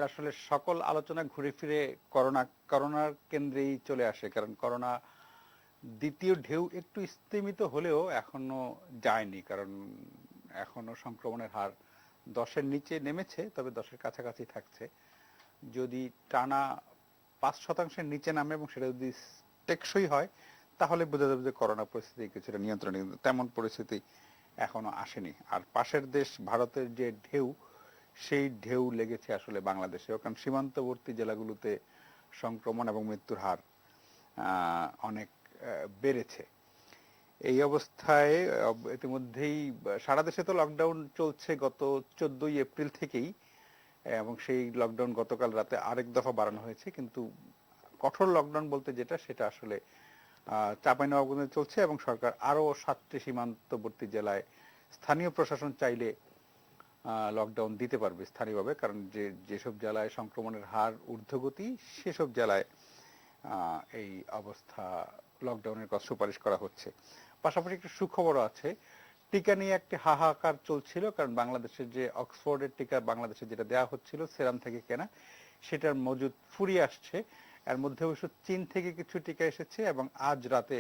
আসলে সকল আলোচনা ঘুরে ফিরে করোনার কেন্দ্রেই চলে আসে, কারণ করোনা দ্বিতীয় ঢেউ একটু স্তিমিত হলেও এখনো যায়নি, কারণ এখনো সংক্রমণের হার 10-এর নিচে নেমেছে, তবে 10-এর কাছাকাছি থাকছে। যদি টানা 5% নিচে নামে এবং সেটা যদি টেকসই হয়, তাহলে বোঝা যাবে যে করোনা পরিস্থিতি কিছুটা নিয়ন্ত্রণে, কিন্তু তেমন পরিস্থিতি এখনো আসেনি। আর পাশের দেশ ভারতের যে ঢেউ, সেই ঢেউ লেগেছে আসলে বাংলাদেশেও, কারণ সীমান্তবর্তী জেলাগুলোতে সংক্রমণ এবং মৃত্যুর হার অনেক বেড়েছে। এই অবস্থায় ইতিমধ্যেই সারা দেশে তো লকডাউন চলছে গত 14ই এপ্রিল থেকেই, এবং সেই লকডাউন গতকাল রাতে আরেক দফা বাড়ানো হয়েছে। কিন্তু কঠোর লকডাউন বলতে যেটা, সেটা আসলে চাঁপাইনবাবগঞ্জে চলছে, এবং সরকার আরো 7টি সীমান্তবর্তী জেলায় স্থানীয় প্রশাসন চাইলে লকডাউন দিতে পারবে স্থানীয়ভাবে, কারণ যেসব জেলায় সংক্রমণের হার ঊর্ধ্বগতি, সেসব জেলায় এই অবস্থা লকডাউনের কথা সুপারিশ করা হচ্ছে। পাশাপাশি একটু সুখবরও আছে। টিকা নিয়ে একটি হাহাকার চলছিল, কারণ বাংলাদেশের যে অক্সফোর্ডের টিকা বাংলাদেশে যেটা দেওয়া হচ্ছিল সেরাম থেকে কেনা, সেটার মজুদ ফুরিয়ে আসছে। এর মধ্যে অবশ্য চীন থেকে কিছু টিকা এসেছে, এবং আজ রাতে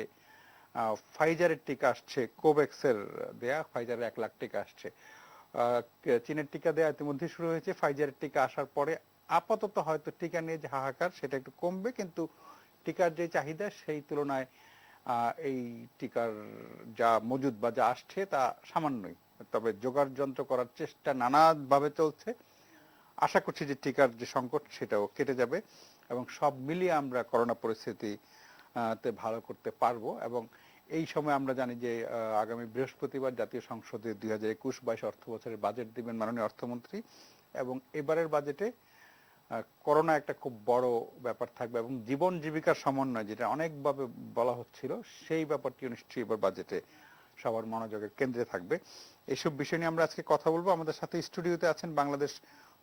ফাইজারের টিকা আসছে, কোভ্যাক্সের দেয়া ফাইজারের 1 লাখ টিকা আসছে। চীনের টিকা দেওয়া ইতিমধ্যে শুরু হয়েছে। ফাইজারের টিকা আসার পরে আপাতত হয়তো টিকা নিয়ে যে হাহাকার, সেটা একটু কমবে, কিন্তু টিকার যে চাহিদা সেই তুলনায় এই টিকার যা মজুদ বা যা আসছে তা সামান্যই। তবে জোগাড় যন্ত্র করার চেষ্টা নানাভাবে চলছে। আশা করছি যে টিকার যে সংকট সেটাও কেটে যাবে, এবং সব মিলিয়ে আমরা করোনা পরিস্থিতি তে ভালো করতে পারবো। এবং এই সময় আমরা জানি যে আগামী বৃহস্পতিবার জাতীয় সংসদে 2021-22 অর্থ বছরের বাজেট দিবেন মাননীয় অর্থমন্ত্রী, এবং এবারের বাজেটে করোনা একটা খুব বড় ব্যাপার থাকবে, এবং জীবন জীবিকার সমন্বয় যেটা অনেকভাবে বলা হচ্ছিল, সেই ব্যাপারটিও নিশ্চয়ই এবার বাজেটে সবার মনোযোগের কেন্দ্রে থাকবে। এইসব বিষয় নিয়ে আমরা আজকে কথা বলবো। আমাদের সাথে স্টুডিওতে আছেন বাংলাদেশ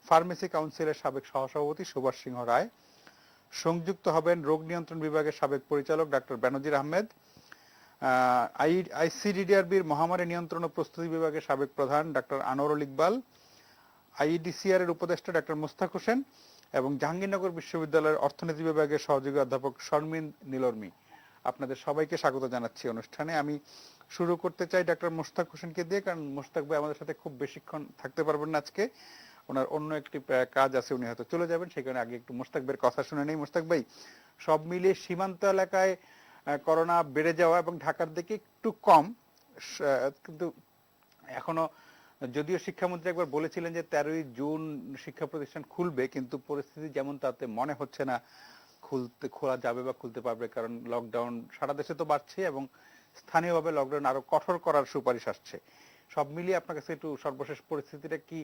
ফার্মেসি কাউন্সিলের সাবেক সহসভাপতি সুভাষ সিংহ রায়, সংযুক্ত হবেন রোগ নিয়ন্ত্রণ বিভাগের সাবেক পরিচালক ডাক্তার বেনজির আহমেদ, আইসিডিডিআরবির মহামারী নিয়ন্ত্রণ ও প্রস্তুতি বিভাগের সাবেক প্রধান ডাক্তার আনোয়ারুল ইকবাল, আইইডিসিআর এর উপদেষ্টা ডাক্তার মোস্তাক হোসেন, এবং জাহাঙ্গীরনগর বিশ্ববিদ্যালয়ের অর্থনীতি বিভাগের সহযোগী অধ্যাপক শর্মিন নীলর্মী। আপনাদের সবাইকে স্বাগত জানাচ্ছি অনুষ্ঠানে। আমি শুরু করতে চাই ডাক্তার মোস্তাক হোসেনকে দিয়ে, কারণ মোস্তাক ভাই আমাদের সাথে খুব বেশিক্ষণ থাকতে পারবেন না আজকে, ওনার অন্য একটি কাজ আছে, উনি হয়তো চলে যাবেন, সেই কারণে আগে একটু মোস্তাক ভাইয়ের কথা শুনে নেই। মোস্তাক ভাই, সব মিলিয়ে সীমান্ত এলাকায় করোনা বেড়ে যাওয়া এবং ঢাকার দিকে একটু কম, কিন্তু এখনো, যদিও শিক্ষামন্ত্রী একবার বলেছিলেন যে 13ই জুন শিক্ষা প্রতিষ্ঠান খুলবে, কিন্তু পরিস্থিতি যেমন তাতে মনে হচ্ছে না খোলা যাবে বা খুলতে পারবে, কারণ লকডাউন সারা দেশে তো বাড়ছে, এবং স্থানীয়ভাবে লকডাউন আরো কঠোর করার সুপারিশ আসছে। সব মিলিয়ে আপনার কাছে একটু সর্বশেষ পরিস্থিতিটা কি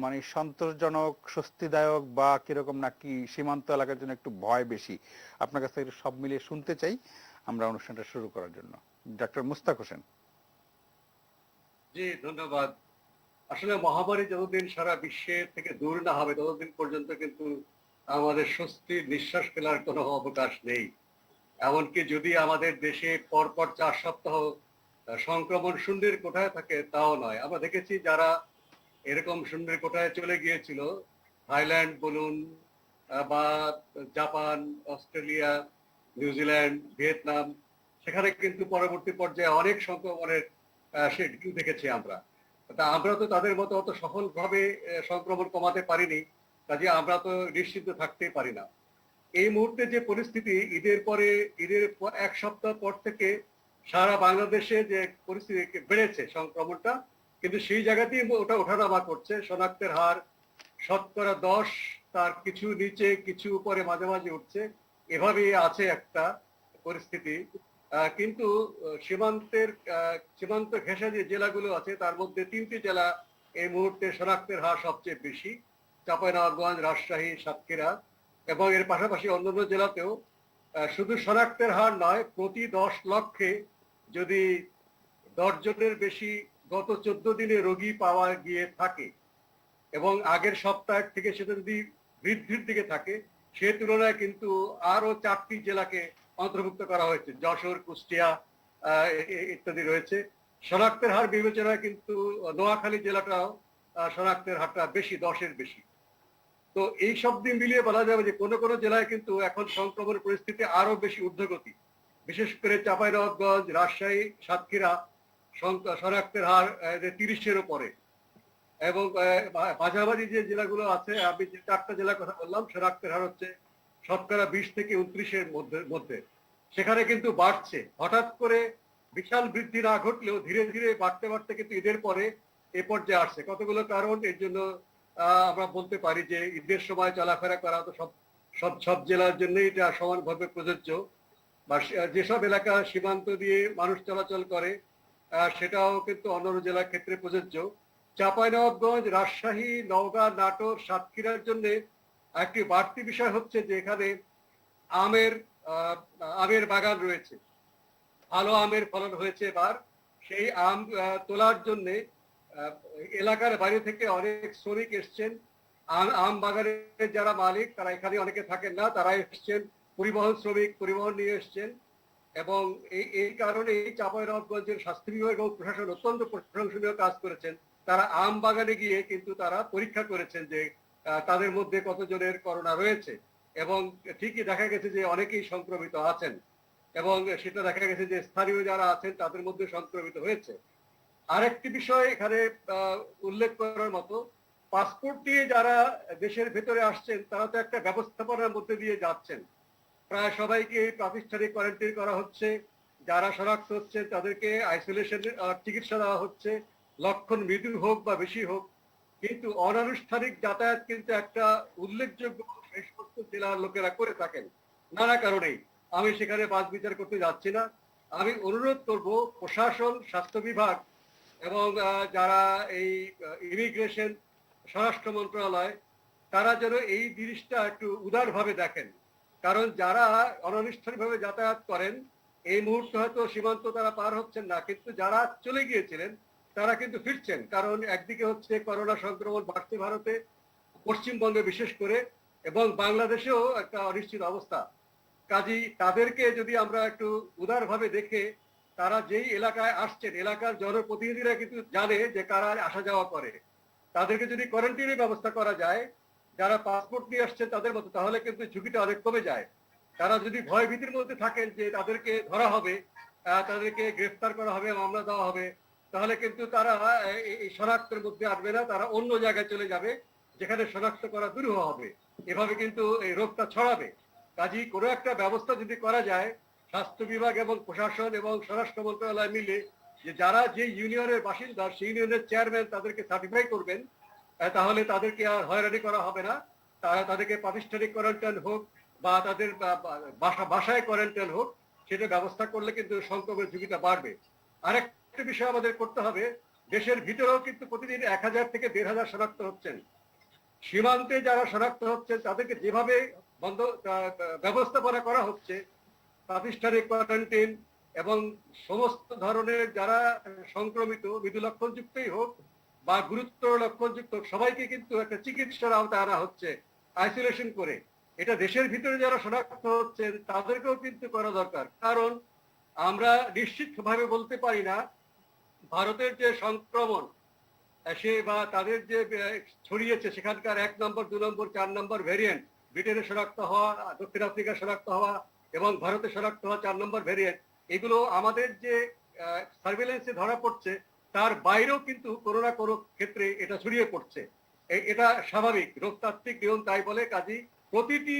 মানে সন্তোষজনক, স্বস্তিদায়ক, বা কিরকম, নাকি সীমান্ত এলাকার জন্য একটু ভয় বেশি? আপনার কাছে একটু সব মিলিয়ে শুনতে চাই আমরা অনুষ্ঠানটা শুরু করার জন্য। ডাক্তার মুস্তাক হোসেন। জি, ধন্যবাদ। আসলে মহামারী যতদিন সারা বিশ্বের থেকে দূর না হবে, ততদিন পর্যন্ত কিন্তু আমাদের স্বস্তির নিঃশ্বাস ফেলার কোনো অবকাশ নেই। এমনকি যদি আমাদের দেশে পরপর 4 সপ্তাহ সংক্রমণ শূন্যের কোঠায় থাকে, তাও নয়। আমরা দেখেছি যারা এরকম শূন্যের কোঠায় চলে গিয়েছিল, থাইল্যান্ড বলুন বা জাপান, অস্ট্রেলিয়া, নিউজিল্যান্ড, ভিয়েতনাম, সেখানে কিন্তু পরবর্তী পর্যায়ে অনেক সংক্রমণের ঢেউ দেখেছি আমরা। তা আমরা তো তাদের মতো অত সফলভাবে সংক্রমণ কমাতে পারিনি, কাজে আমরা তো নিশ্চিন্ত থাকতেই পারি না। এই মুহূর্তে যে পরিস্থিতি, ঈদের 1 সপ্তাহ পর থেকে সারা বাংলাদেশে যে পরিস্থিতি বেড়েছে সংক্রমণটা, কিন্তু সেই জায়গাতেই ওটা ওঠানামা করছে। শনাক্তের হার 10%, তার কিছু নিচে কিছু উপরে মাঝে মাঝে উঠছে, এভাবেই আছে একটা পরিস্থিতি। কিন্তু সীমান্ত ঘেঁষা যে জেলাগুলো আছে, তার মধ্যে 3টি জেলা এই মুহূর্তে শনাক্তের হার সবচেয়ে বেশি: চাঁপাইনবাবগঞ্জ, রাজশাহী, সাতক্ষীরা, এবং এর পাশাপাশি অন্যান্য জেলাতেও শুধু শনাক্তের হার নয়, প্রতি 10 লক্ষে যদি 10 জনের বেশি গত 14 দিনে রোগী পাওয়া গিয়ে থাকে, এবং আগের সপ্তাহ থেকে সেটা যদি বৃদ্ধির দিকে থাকে, সে তুলনায় কিন্তু আরো 4টি জেলাকে অন্তর্ভুক্ত করা হয়েছে, যশোর, কুষ্টিয়া ইত্যাদি রয়েছে। শনাক্তের হার বিবেচনায় কিন্তু নোয়াখালী জেলাটাও শনাক্তের হারটা বেশি, 10-এর বেশি। তো এই সব দিন মিলিয়ে বলা যাবে যে কোনো কোনো জেলায় কিন্তু এখন সংক্রমণ পরিস্থিতি আরো বেশি ঊর্ধ্বগতি, বিশেষ করে চাঁপাইনবাবগঞ্জ, রাজশাহী, সাতক্ষীরা শনাক্তের হার 30-এর উপরে, এবং মাঝামাঝি যে জেলাগুলো আছে, আমি যে 4টা জেলার কথা বললাম, শনাক্তের হার হচ্ছে শতকরা 20 থেকে 29-এর মধ্যে। সেখানে কিন্তু বাড়ছে, হঠাৎ করে বিশাল বৃদ্ধি না ঘটলেও ধীরে ধীরে বাড়তে বাড়তে কিন্তু ঈদের পরে এ পর্যায়ে আসছে। কতগুলো কারণ এর জন্য আমরা বলতে পারি যে ঈদের সময় চলাফেরা করা তো সব জেলার জন্য এটা সমানভাবে প্রযোজ্য, বা যেসব এলাকা সীমান্ত দিয়ে মানুষ চলাচল করে সেটাও কিন্তু অন্যান্য জেলার ক্ষেত্রে প্রযোজ্য। চাঁপাইনবাবগঞ্জ, রাজশাহী, নওগাঁ, নাটোর, সাতক্ষীরার জন্য একটি বাড়তি বিষয় হচ্ছে যে এখানে আমের বাগান রয়েছে, ভালো আমের ফলন হয়েছে এবার। সেই আম তোলার জন্য এলাকার বাইরে থেকে অনেক শ্রমিক এসছেন। আম বাগানের যারা মালিক তারা এখানে অনেকে থাকেন না, তারা এসছেন, পরিবহন শ্রমিক পরিবহন নিয়ে এসছেন। এবং এই কারণে এই চাঁপাইনবাবগঞ্জের স্বাস্থ্য বিভাগ এবং প্রশাসন অত্যন্ত প্রশংসনীয় কাজ করেছেন। তারা আম বাগানে গিয়ে কিন্তু তারা পরীক্ষা করেছেন যে তাদের মধ্যে কতজনের করোনা রয়েছে, এবং ঠিকই দেখা গেছে যে অনেকেই সংক্রমিত আছেন, এবং সেটা দেখা গেছে যে স্থানীয় যারা আছেন তাদের মধ্যে সংক্রমিত হয়েছে। আরেকটি বিষয় এখানে উল্লেখ করার মতো, পাসপোর্ট দিয়ে যারা দেশের ভেতরে আসছেন তারা তো একটা ব্যবস্থাপনার মধ্যে দিয়ে যাচ্ছেন। প্রায় সবাইকে প্রাতিষ্ঠানিক কোয়ারেন্টাইন করা হচ্ছে, যারা শনাক্ত হচ্ছে তাদেরকে আইসোলেশন চিকিৎসা দেওয়া হচ্ছে, লক্ষণ মৃদু হোক বা বেশি হোক। কিন্তু অনানুষ্ঠানিক যাতায়াত কিন্তু একটা উল্লেখযোগ্য সেই সমস্ত জেলার লোকেরা করে থাকেন নানা কারণেই। আমি সেখানে বাদ বিচার করতে যাচ্ছি না। আমি অনুরোধ করব প্রশাসন, স্বাস্থ্য বিভাগ এবং যারা এই ইমিগ্রেশন, স্বরাষ্ট্র মন্ত্রণালয়, তারা যেন এই জিনিসটা একটু উদারভাবে দেখেন। কারণ যারা অনানুষ্ঠানিকভাবে যাতায়াত করেন এই মুহূর্তে হয়তো সীমান্ত তারা পার হচ্ছেন না, কিন্তু যারা চলে গিয়েছিলেন তারা কিন্তু ফিরছেন। কারণ একদিকে হচ্ছে করোনা সংক্রমণ বাড়ছে ভারতে, পশ্চিমবঙ্গে বিশেষ করে, এবং বাংলাদেশেও একটা অনিশ্চিত অবস্থা। কাজেই তাদেরকে যদি আমরা একটু উদারভাবে দেখে, তারা যেই এলাকায় আসছেন এলাকার জনপ্রতিনিধিরা কিন্তু জানে যে কারা আসা যাওয়া করে, তাদেরকে যদি কোয়ারেন্টাইনের ব্যবস্থা করা যায় যারা পাসপোর্ট নিয়ে আসছেন তাদের মতো, তাহলে কিন্তু ঝুঁকিটা অনেক কমে যায়। তারা যদি ভয় ভীতির মধ্যে থাকেন যে তাদেরকে ধরা হবে, তাদেরকে গ্রেফতার করা হবে, মামলা দেওয়া হবে, তাহলে কিন্তু তারা এই শনাক্তের মধ্যে আসবে না, তারা অন্য জায়গায় চলে যাবে যেখানে শনাক্ত করা দুরূহ হবে। এভাবে কিন্তু এই রোগটা ছড়াবে। কাজেই কোনো একটা ব্যবস্থা যদি করা যায়, স্বাস্থ্য বিভাগ এবং প্রশাসন এবং স্বরাষ্ট্র মন্ত্রণালয় মিলে, যে যারা যে ইউনিয়নের বাসিন্দা সেই ইউনিয়নের চেয়ারম্যান তাদেরকে সার্টিফাই করবেন, তাহলে তাদেরকে আর হয়রানি করা হবে না। তাদেরকে প্রাতিষ্ঠানিক কোয়ারেন্টাইন হোক বা তাদের বাসায় কোয়ারেন্টাইন হোক, সেটা ব্যবস্থা করলে কিন্তু সংক্রমণের ঝুঁকিটা বাড়বে। আরেকটা বিষয় আমাদের করতে হবে, দেশের ভিতরেও কিন্তু প্রতিদিন 1000 থেকে 1500 শনাক্ত হচ্ছেন। সীমান্তে যারা শনাক্ত হচ্ছেন তাদেরকে যেভাবে ব্যবস্থাপনা করা হচ্ছে, প্রাতিষ্ঠানিক কোয়ারেন্টাইন এবং সমস্ত ধরনের যারা সংক্রমিত, মৃদু লক্ষণযুক্তই হোক বা গুরুতর লক্ষণযুক্ত, সবাইকে কিন্তু একটা চিকিৎসার আওতায় আনা হচ্ছে আইসোলেশন করে। এটা দেশের ভিতরে যারা শনাক্ত হচ্ছেন তাদেরকেও কিন্তু করা দরকার। কারণ আমরা নিশ্চিতভাবে বলতে পারি না ভারতের যে সংক্রমণ সে বা তাদের যে ছড়িয়েছে সেখানকার 1 নম্বর, 2 নম্বর, 4 নম্বর ভ্যারিয়েন্ট, ব্রিটেনে শনাক্ত হওয়া, দক্ষিণ আফ্রিকা শনাক্ত হওয়া এবং ভারতে শনাক্ত হওয়া 4 নম্বর ভ্যারিয়েন্ট, এগুলো আমাদের যে সার্ভেলেন্সে ধরা পড়ছে তার বাইরেও কিন্তু কোনো না কোনো ক্ষেত্রে এটা ছড়িয়ে পড়ছে। এটা স্বাভাবিক, রোগতাত্ত্বিক নিয়ম তাই বলে। কাজী প্রতিটি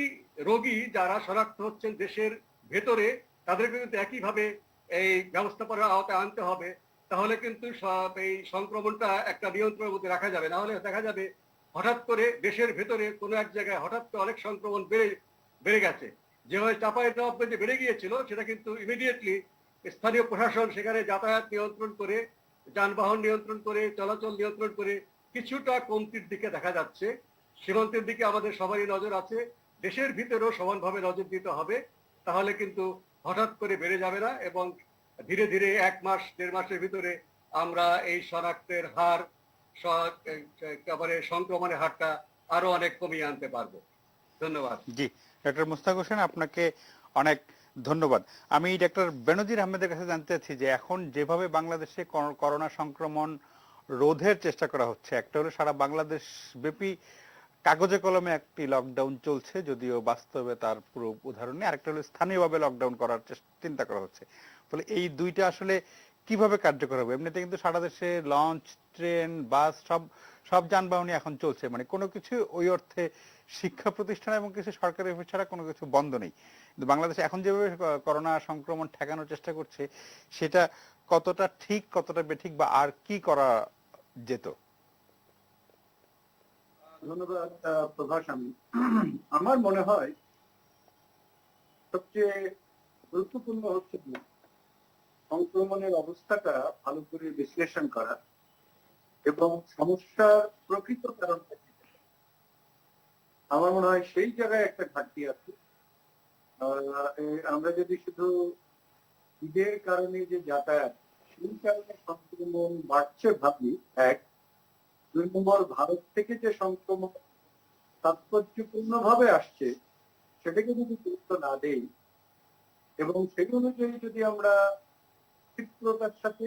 রোগী যারা শনাক্ত হচ্ছেন দেশের ভেতরে তাদেরকে কিন্তু একইভাবে এই ব্যবস্থাপনার আওতায় আনতে হবে। তাহলে কিন্তু এই সংক্রমণটা একটা নিয়ন্ত্রণের মধ্যে রাখা যাবে। না হলে দেখা যাবে হঠাৎ করে দেশের ভেতরে কোনো এক জায়গায় হঠাৎ করে অনেক সংক্রমণ বেড়ে গেছে। যেভাবে চাঁপাইনবাবগঞ্জে বেড়ে গিয়েছিল, সেটা কিন্তু ইমিডিয়েটলি স্থানীয় প্রশাসন সেখানে যাতায়াত নিয়ন্ত্রণ করে, যানবাহন নিয়ন্ত্রণ করে, চলাচল নিয়ন্ত্রণ করে কিছুটা কমতির দিকে দেখা যাচ্ছে। সীমান্তের দিকে আমাদের সবারই নজর আছে, দেশের ভিতরেও সমানভাবে নজর দিতে হবে। তাহলে কিন্তু হঠাৎ করে বেড়ে যাবে না, এবং ধীরে ধীরে 1 মাস 1.5 মাসের ভিতরে আমরা এই শনাক্তের হার, একেবারে সংক্রমণের হারটা আরো অনেক কমিয়ে আনতে পারবো। ধন্যবাদ। জি, ডক্টর মুস্তাক হোসেন, আপনাকে অনেক ধন্যবাদ। আমি ডক্টর বেনজির আহমেদের কাছে জানতে চাচ্ছি যে এখন যেভাবে বাংলাদেশে করোনা সংক্রমণ রোধের চেষ্টা করা হচ্ছে, একটা হলো সারা বাংলাদেশ ব্যাপী কাগজে কলমে একটি লকডাউন চলছে, যদিও বাস্তবে তার পুরো উদাহরণ নেই। আরেকটা হলো স্থানীয়ভাবে লকডাউন করার চিন্তা করা হচ্ছে। ফলে এই দুইটা আসলে কিভাবে কার্যকর হবে? এমনিতে কিন্তু সারা দেশে লঞ্চ, ট্রেন, বাস সব সব যানবাহনই এখন চলছে, মানে কোনো কিছু ওই অর্থে শিক্ষা প্রতিষ্ঠান এবং কিছু সরকারি অফিস ছাড়া কোনো কিছু বন্ধ নেই। কিন্তু বাংলাদেশে এখন যেভাবে করোনা সংক্রমণ ঠেকানোর চেষ্টা করছে, সেটা কতটা ঠিক, কতটা বেঠিক, বা আর কি করা যেত? ধন্যবাদ প্রভাস। আমি আমার মনে হয় সবচেয়ে গুরুত্বপূর্ণ হচ্ছে যে সংক্রমণের অবস্থাটা ভালো করে বিশ্লেষণ করা এবং সমস্যার প্রকৃত কারণটা কি। আমার মনে হয় সেই জায়গায় একটা ঘাটতি আছে। আমরা যদি শুধু ঈদের কারণে যে যাতায়াত, সেই কারণে সংক্রমণ বাড়ছে ভাবি, এক। দুই নম্বর, ভারত থেকে যে সংক্রমণ তাৎপর্যপূর্ণ ভাবে আসছে সেটাকে যদি গুরুত্ব না দেই এবং সেই অনুযায়ী যদি আমরা ক্ষিপ্রতার সাথে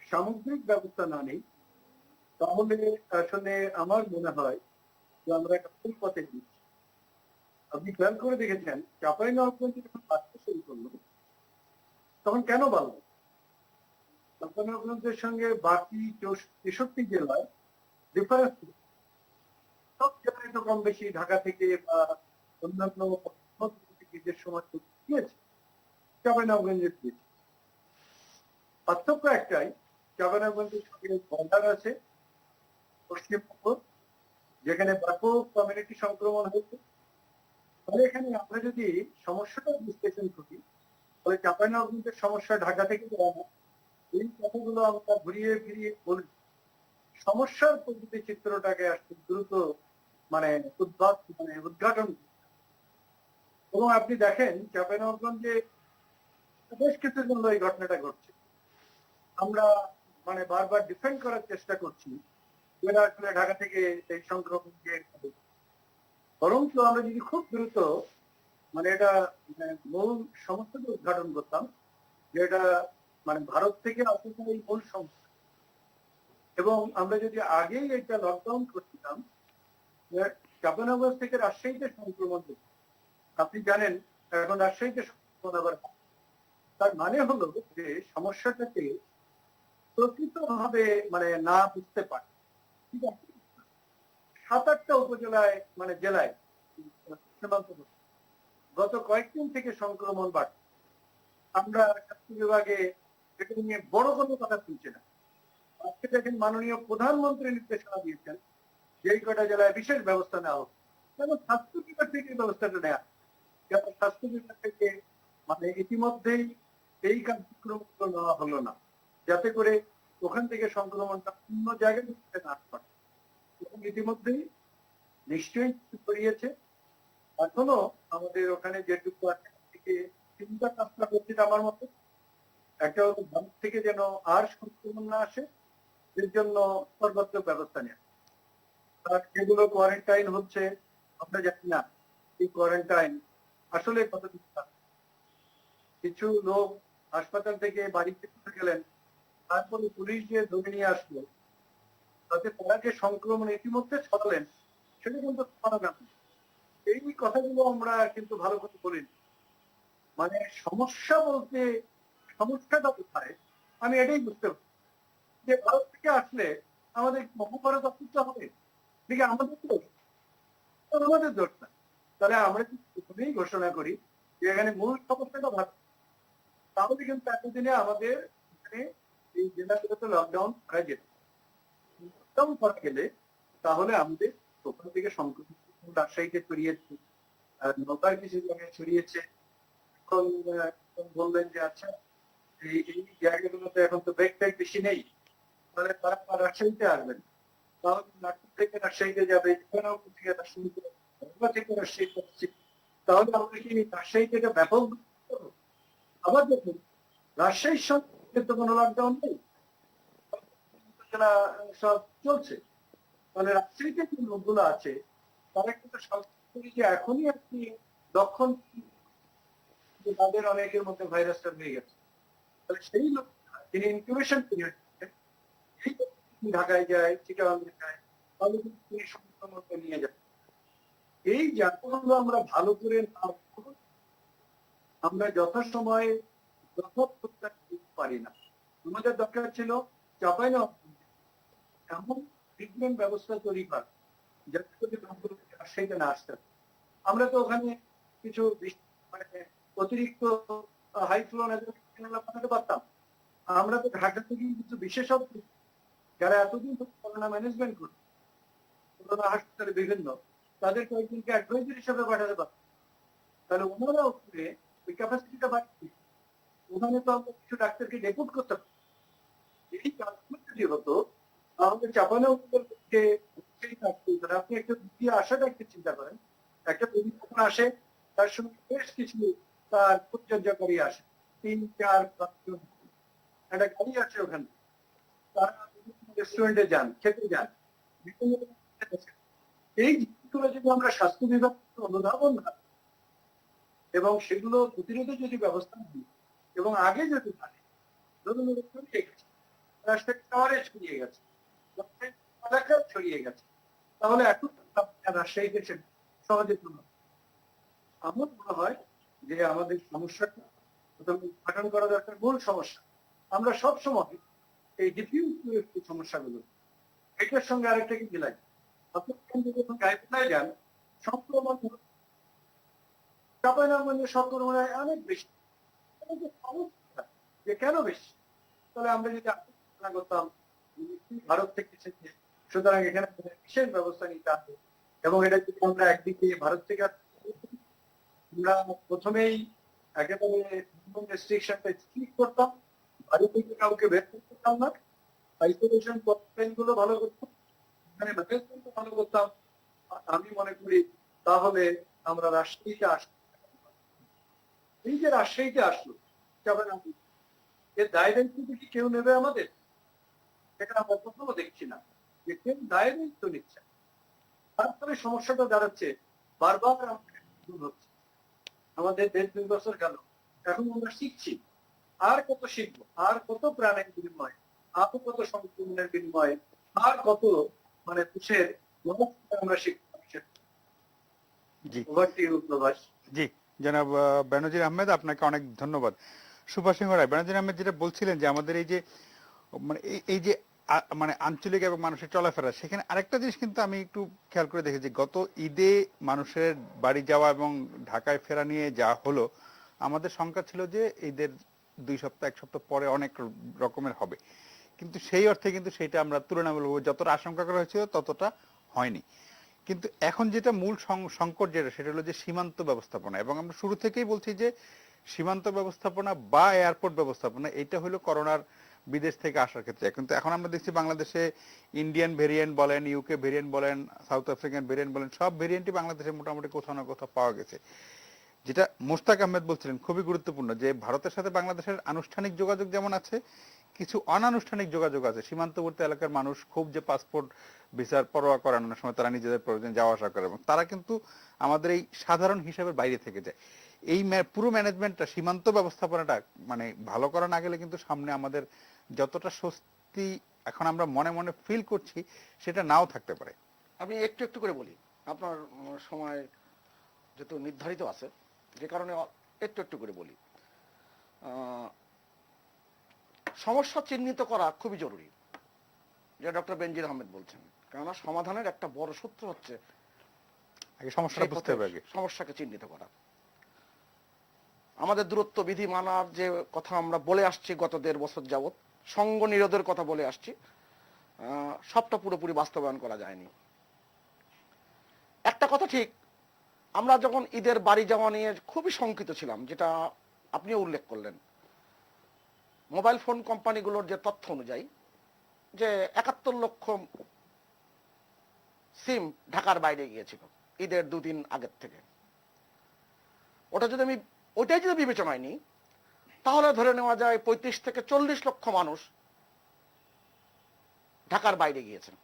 সামগ্রিক ব্যবস্থা না নিই, তাহলে আসলে আমার মনে হয় যে আমরা একটা ভুল পথে দিচ্ছি। আপনি খেয়াল করে দেখেছেন চাঁপাইনবাবগঞ্জে যখন বাড়তে শুরু করলো, তখন কেন বাড়লো? চাঁপাইনবাবগঞ্জের সঙ্গে বাকি 63 জেলায় ডিফারেন্স, সব জেলায় তো কম বেশি ঢাকা থেকে বা অন্যান্য ঈদের সময় দিয়েছে, চাঁপাইনবাবগঞ্জে দিয়েছে। পার্থক্য একটাই, চাঁপাইনবাবগঞ্জের সঙ্গে বর্ডার আছে পশ্চিমবঙ্গ, যেখানে ব্যাপক কমিউনিটি সংক্রমণ হয়েছে। তাহলে এখানে আমরা যদি সমস্যাটা বিশ্লেষণ করি, তাহলে চাঁপাইনবাবগঞ্জের সমস্যা ঢাকা থেকে যায় না। এই কথাগুলো আমরা ঘুরিয়ে ফিরিয়ে বলি, সমস্যার প্রকৃতি চিত্রটাকে আসলে দ্রুত উদ্ঘাটন। এবং আপনি দেখেন চাঁপাইনবাবগঞ্জে বেশ কিছুদিন হলো এই ঘটনাটা ঘটছে। আমরা বারবার ডিফেন্ড করার চেষ্টা করছি যেটা আসলে ঢাকা থেকে এই সংক্রমণকে, বরঞ্চ আমরা যদি খুব দ্রুত এটা মূল সমস্যাটা উদ্ঘাটন করতাম, যেটা ভারত থেকে আসলে এই মূল সমস্যা, এবং আমরা যদি আগেই এটা লকডাউন করতাম, চাঁপাইনবাবগঞ্জ থেকে রাজশাহীতে সংক্রমণ হচ্ছে। আপনি জানেন এখন রাজশাহীতে সংক্রমণ আবার, তার মানে হলো যে সমস্যাটাকে প্রকৃতভাবে না বুঝতে পারে। ঠিক আছে, 7-8টা উপজেলায় জেলায় গত কয়েকদিন থেকে সংক্রমণ বাড়ছে। আমরা স্বাস্থ্য বিভাগে এটা নিয়ে বড় কোনো কথা শুনছি না। আজকে দেখেন মাননীয় প্রধানমন্ত্রী নির্দেশনা দিয়েছেন যে এই কটা জেলায় বিশেষ ব্যবস্থা নেওয়া হোক। যেমন স্বাস্থ্য বিভাগ থেকে ব্যবস্থাটা নেওয়া, যেন স্বাস্থ্য বিভাগ থেকে ইতিমধ্যেই এই কার্যক্রমগুলো নেওয়া হলো না, যাতে করে ওখান থেকে সংক্রমণটা অন্য জায়গায় না পারে। এবং ইতিমধ্যেই নিশ্চয়ই ছড়িয়েছে। এখনো আমাদের ওখানে যেটুকু আছে থেকে 3টা কাজটা করছে আমার মতে। একটা হলো ভারত থেকে যেন আর সংক্রমণ না আসে, এর জন্য সর্বাত্মক ব্যবস্থা নেওয়া। আর যেগুলো কোয়ারেন্টাইন হচ্ছে, আমরা জানি না এই কোয়ারেন্টাইন আসলে কতটুকু। কিছু লোক হাসপাতাল থেকে বাড়িতে চলে গেলেন, তারপরে পুলিশ যে ধরে নিয়ে আসলো, তাতে তারা যে সংক্রমণ ইতিমধ্যে ছড়ালেন সেটা কিন্তু সমাধান। এই কথাগুলো আমরা কিন্তু ভালো করে বলিনি। সমস্যা বলতে সমস্যাটা কোথায় আমি এটাই বুঝতে পারি। যে ভারত থেকে আসলে আমাদের মহাভারত অসুস্থ হবে, দিকে আমাদের দোষ, আমাদের দোষ না। তাহলে আমরা প্রথমেই ঘোষণা করি যে এখানে মূল সমস্যাটা ভারত, তাহলে কিন্তু এতদিনে আমাদের এখানে এই জেলাগুলোতে লকডাউন করা যেত। লকডাউন করা গেলে তাহলে আমাদের ওখান থেকে সংক্রমণ রাজশাহীতে ছড়িয়েছে, নৌকার কিছু জায়গায় ছড়িয়েছে। এখন বললেন যে আচ্ছা এই জায়গাগুলোতে এখন তো ব্যাগ ট্যাগ বেশি নেই, তাহলে তারা রাজশাহীতে আসবেন, তাহলে নাগপুর থেকে রাজশাহীতে যাবে, থেকে রাজশাহীতে, থেকে রাজশাহীতে আসছে, তাহলে আমরা কি রাজশাহী থেকে ব্যাপক আবার দেখুন রাজশাহীর সঙ্গে তো কোনো লকডাউন নেই, সব চলছে। তাহলে রাজশাহীতে যে লোকগুলো আছে তারা কিন্তু সরকারি যে এখনই একটি লক্ষণ তাদের অনেকের মধ্যে ভাইরাসটা হয়ে গেছে, তাহলে সেই লোক যিনি ইনকিউবেশন পিরিয়ড ঢাকায় যায়, চিটাগাঙ্গে যায়, তাহলে কিন্তু তিনি সংক্রমণকে নিয়ে যান। এই জায়গাগুলো আমরা ভালো করে না করে আমরা যথাসময়ে যথার্থতা দিতে পারি না। আমাদের দরকার ছিল চাঁপাইনবাবগঞ্জে এমন ট্রিটমেন্ট ব্যবস্থা তৈরি করা যাতে করে রোগগুলো রাজশাহীতে না আসতে পারে। আমরা তো ওখানে কিছু মানে অতিরিক্ত হাই ফ্লো পাঠাতে পারতাম। আমরা তো ঢাকা থেকে কিছু বিশেষজ্ঞ যারা এতদিন করোনা ম্যানেজমেন্ট করে করোনা হাসপাতালে বিভিন্ন তাদের কয়েকজনকে অ্যাডভাইজার হিসাবে পাঠাতে পারতাম। তাহলে ওনারা ওখানে ওই ক্যাপাসিটিটা বাড়ছে। ওখানে তো আমরা কিছু ডাক্তারকে ডেপুট করতে পারি। এই কাজগুলো যদি হতো তাহলে চাপানোকে আপনি একটা দ্বিতীয় আশাটা একটু চিন্তা করেন। একটা রোগী যখন আসে তার সঙ্গে বেশ কিছু তার পরিচর্যাকারী আসে, 3-4-5 জন। একটা গাড়ি আছে ওখানে, তারা রেস্টুরেন্টে যান, খেতে যান, বিভিন্ন এই জিনিসগুলো যদি আমরা স্বাস্থ্য বিভাগ অনুধাবন না এবং সেগুলো প্রতিরোধে যদি ব্যবস্থা নিই এবং আগে যদি থাকে, ধরুন ছড়িয়ে গেছে, রাস্তায় শহরে ছড়িয়ে গেছে, এলাকায় ছড়িয়ে গেছে, তাহলে এখন রাজশাহীতে সহজে তুলনা। আমার মনে হয় যে আমাদের সমস্যাটা প্রথমে উদ্ঘাটন করা দরকার। মূল সমস্যা আমরা সব সময় এই ডিফিউজ সমস্যাগুলো এটার সঙ্গে আরেকটা কি মিলাই। আপনি যখন গাইডলাইন যান সংক্রমণ চাঁপাইনবাবগঞ্জের সংক্রমণ অনেক বেশি, যে কেন বেশি? তাহলে আমরা যদি আলোচনা করতাম ভারত থেকে এসেছে, সুতরাং এখানে বিশেষ ব্যবস্থা নিতে হবে এবং এটা যদি আমরা একদিকে ভারত থেকে আমরা প্রথমেই একেবারে রেস্ট্রিকশনটা স্ট্রিক্ট করতাম, বাড়ি থেকে কাউকে বের করতাম না, আইসোলেশন গুলো ভালো করতাম, মানে ম্যানেজমেন্ট ভালো করতাম, আমি মনে করি তাহলে আমরা রাজশাহীতে আসতাম। এই যে রাজশাহীতে আসলো এর দায় দায়িত্ব কি কেউ নেবে আমাদের? সেটা আমরা কোথাও দেখছি না যে কেউ দায় দায়িত্ব নিচ্ছে। তারপরে সমস্যাটা দাঁড়াচ্ছে বারবার হচ্ছে। আমাদের 1.5-2 বছর গেল, এখন আমরা শিখছি, আর কত শিখবো, আর কত প্রাণের বিনিময়, আর কত সংক্রমণের বিনিময়ে, আর কত মানে দেশের আমরা শিখতে। জি প্রভাস। জি, জনাব বেনজির আহমেদ, আপনাকে অনেক ধন্যবাদ। সুভাষ সিংহ রায়, বেনজির আহমেদ যেটা বলছিলেন যে আমাদের এই যে মানে এই যে মানে আঞ্চলিক এবং মানুষের চলাফেরা, সেখানে আরেকটা জিনিস কিন্তু আমি একটু খেয়াল করে দেখেছি, গত ঈদে মানুষের বাড়ি যাওয়া এবং ঢাকায় ফেরা নিয়ে যা হলো, আমাদের সংখ্যা ছিল যে ঈদের 2 সপ্তাহ 1 সপ্তাহ পরে অনেক রকমের হবে, কিন্তু সেই অর্থে কিন্তু সেটা আমরা তুলনামূলকভাবে যতটা আশঙ্কা করা হয়েছিল ততটা হয়নি। কিন্তু এখন যেটা মূল সংকট যেটা, সেটা হলো যে সীমান্ত ব্যবস্থাপনা, এবং আমরা শুরু থেকেই বলছি যে সীমান্ত ব্যবস্থাপনা বা এয়ারপোর্ট ব্যবস্থাপনা এটা হলো করোনার বিদেশ থেকে আসার ক্ষেত্রে। কিন্তু এখন আমরা দেখছি বাংলাদেশে ইন্ডিয়ান ভেরিয়েন্ট বলেন, ইউকে ভেরিয়েন্ট বলেন, সাউথ আফ্রিকান ভেরিয়েন্ট বলেন, সব ভেরিয়েন্টই বাংলাদেশে মোটামুটি কোথাও না কোথাও পাওয়া গেছে। যেটা মোস্তাক আহমেদ বলছিলেন খুবই গুরুত্বপূর্ণ, যে ভারতের সাথে বাংলাদেশের আনুষ্ঠানিক যোগাযোগ যেমন আছে, কিছু অনানুষ্ঠানিক যোগাযোগ আছে। সীমান্তবর্তী এলাকার মানুষ খুব যে পাসপোর্ট ভিসার পরোয়া করেন, অনেক সময় তারা নিজেদের প্রয়োজন যাওয়া আসা করে, এবং তারা কিন্তু আমাদের এই সাধারণ হিসাবের বাইরে থেকে যায়। এই পুরো ম্যানেজমেন্টটা, সীমান্ত ব্যবস্থাপনাটা মানে ভালো করা না গেলে কিন্তু সামনে আমাদের যতটা স্বস্তি এখন আমরা মনে মনে ফিল করছি সেটা নাও থাকতে পারে। আমি একটু একটু করে বলি, আপনার সময় যেহেতু নির্ধারিত আছে, যে কারণে একটু একটু করে বলি। সমস্যা চিহ্নিত করা খুবই জরুরি, যেটা ডক্টর বেনজির আহমেদ বলছেন, কেননা সমাধানের একটা বড় সূত্র হচ্ছে আগে সমস্যাটা বুঝতে হবে, আগে সমস্যাকে চিহ্নিত করা। আমাদের দূরত্ব বিধি মানার যে কথা আমরা বলে আসছি গত 1.5 বছর যাবৎ, সঙ্গ নিরোধের কথা বলে আসছি, সবটা পুরোপুরি বাস্তবায়ন করা যায়নি। একটা কথা ঠিক, আমরা যখন ঈদের বাড়ি যাওয়া নিয়ে খুবই শঙ্কিত ছিলাম, যেটা আপনিও উল্লেখ করলেন, মোবাইল ফোন কোম্পানিগুলোর যে তথ্য অনুযায়ী যে 71 লক্ষ সিম ঢাকার বাইরে গিয়েছিল ঈদের 2 দিন আগের থেকে। ওটাই যদি বিবেচনায় নিই, তাহলে ধরে নেওয়া যায় 35 থেকে 40 লক্ষ মানুষ ঢাকার বাইরে গিয়েছেন।